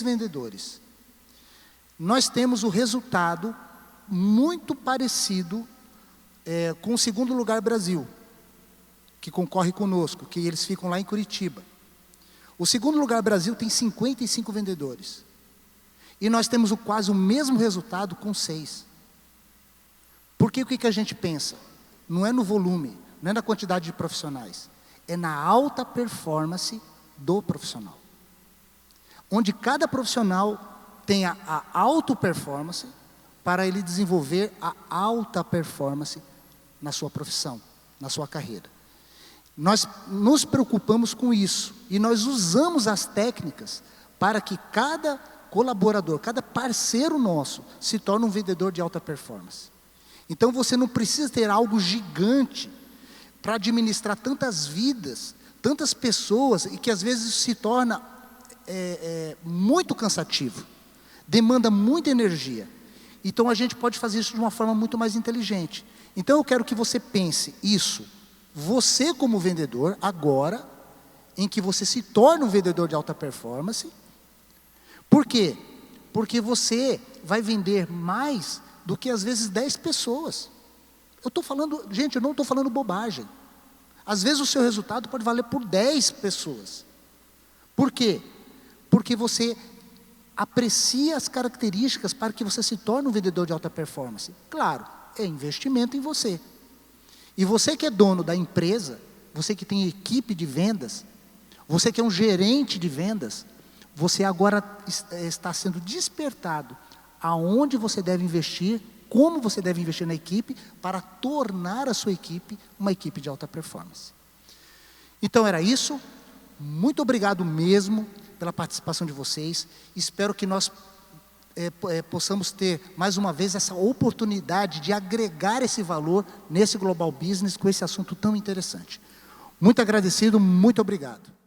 vendedores. Nós temos o resultado muito parecido com o Segundo Lugar Brasil, que concorre conosco, que eles ficam lá em Curitiba. O Segundo Lugar Brasil tem 55 vendedores. E nós temos quase o mesmo resultado com 6. Porque o que a gente pensa? Não é no volume, não é na quantidade de profissionais, é na alta performance do profissional. Onde cada profissional tenha a alta performance para ele desenvolver a alta performance na sua profissão, na sua carreira. Nós nos preocupamos com isso e nós usamos as técnicas para que cada colaborador, cada parceiro nosso se torne um vendedor de alta performance. Então você não precisa ter algo gigante para administrar tantas vidas, tantas pessoas, e que às vezes se torna muito cansativo, demanda muita energia. Então a gente pode fazer isso de uma forma muito mais inteligente. Então eu quero que você pense isso, você como vendedor, agora, em que você se torna um vendedor de alta performance. Por quê? Porque você vai vender mais do que às vezes 10 pessoas. Eu estou falando, gente, eu não estou falando bobagem. Às vezes o seu resultado pode valer por 10 pessoas. Por quê? Porque você aprecia as características para que você se torne um vendedor de alta performance. Claro, é investimento em você. E você que é dono da empresa, você que tem equipe de vendas, você que é um gerente de vendas, você agora está sendo despertado aonde você deve investir, como você deve investir na equipe para tornar a sua equipe uma equipe de alta performance. Então era isso. muito obrigado mesmo pela participação de vocês. Espero que nós possamos ter, mais uma vez, essa oportunidade de agregar esse valor nesse Global Business com esse assunto tão interessante. Muito agradecido, muito obrigado.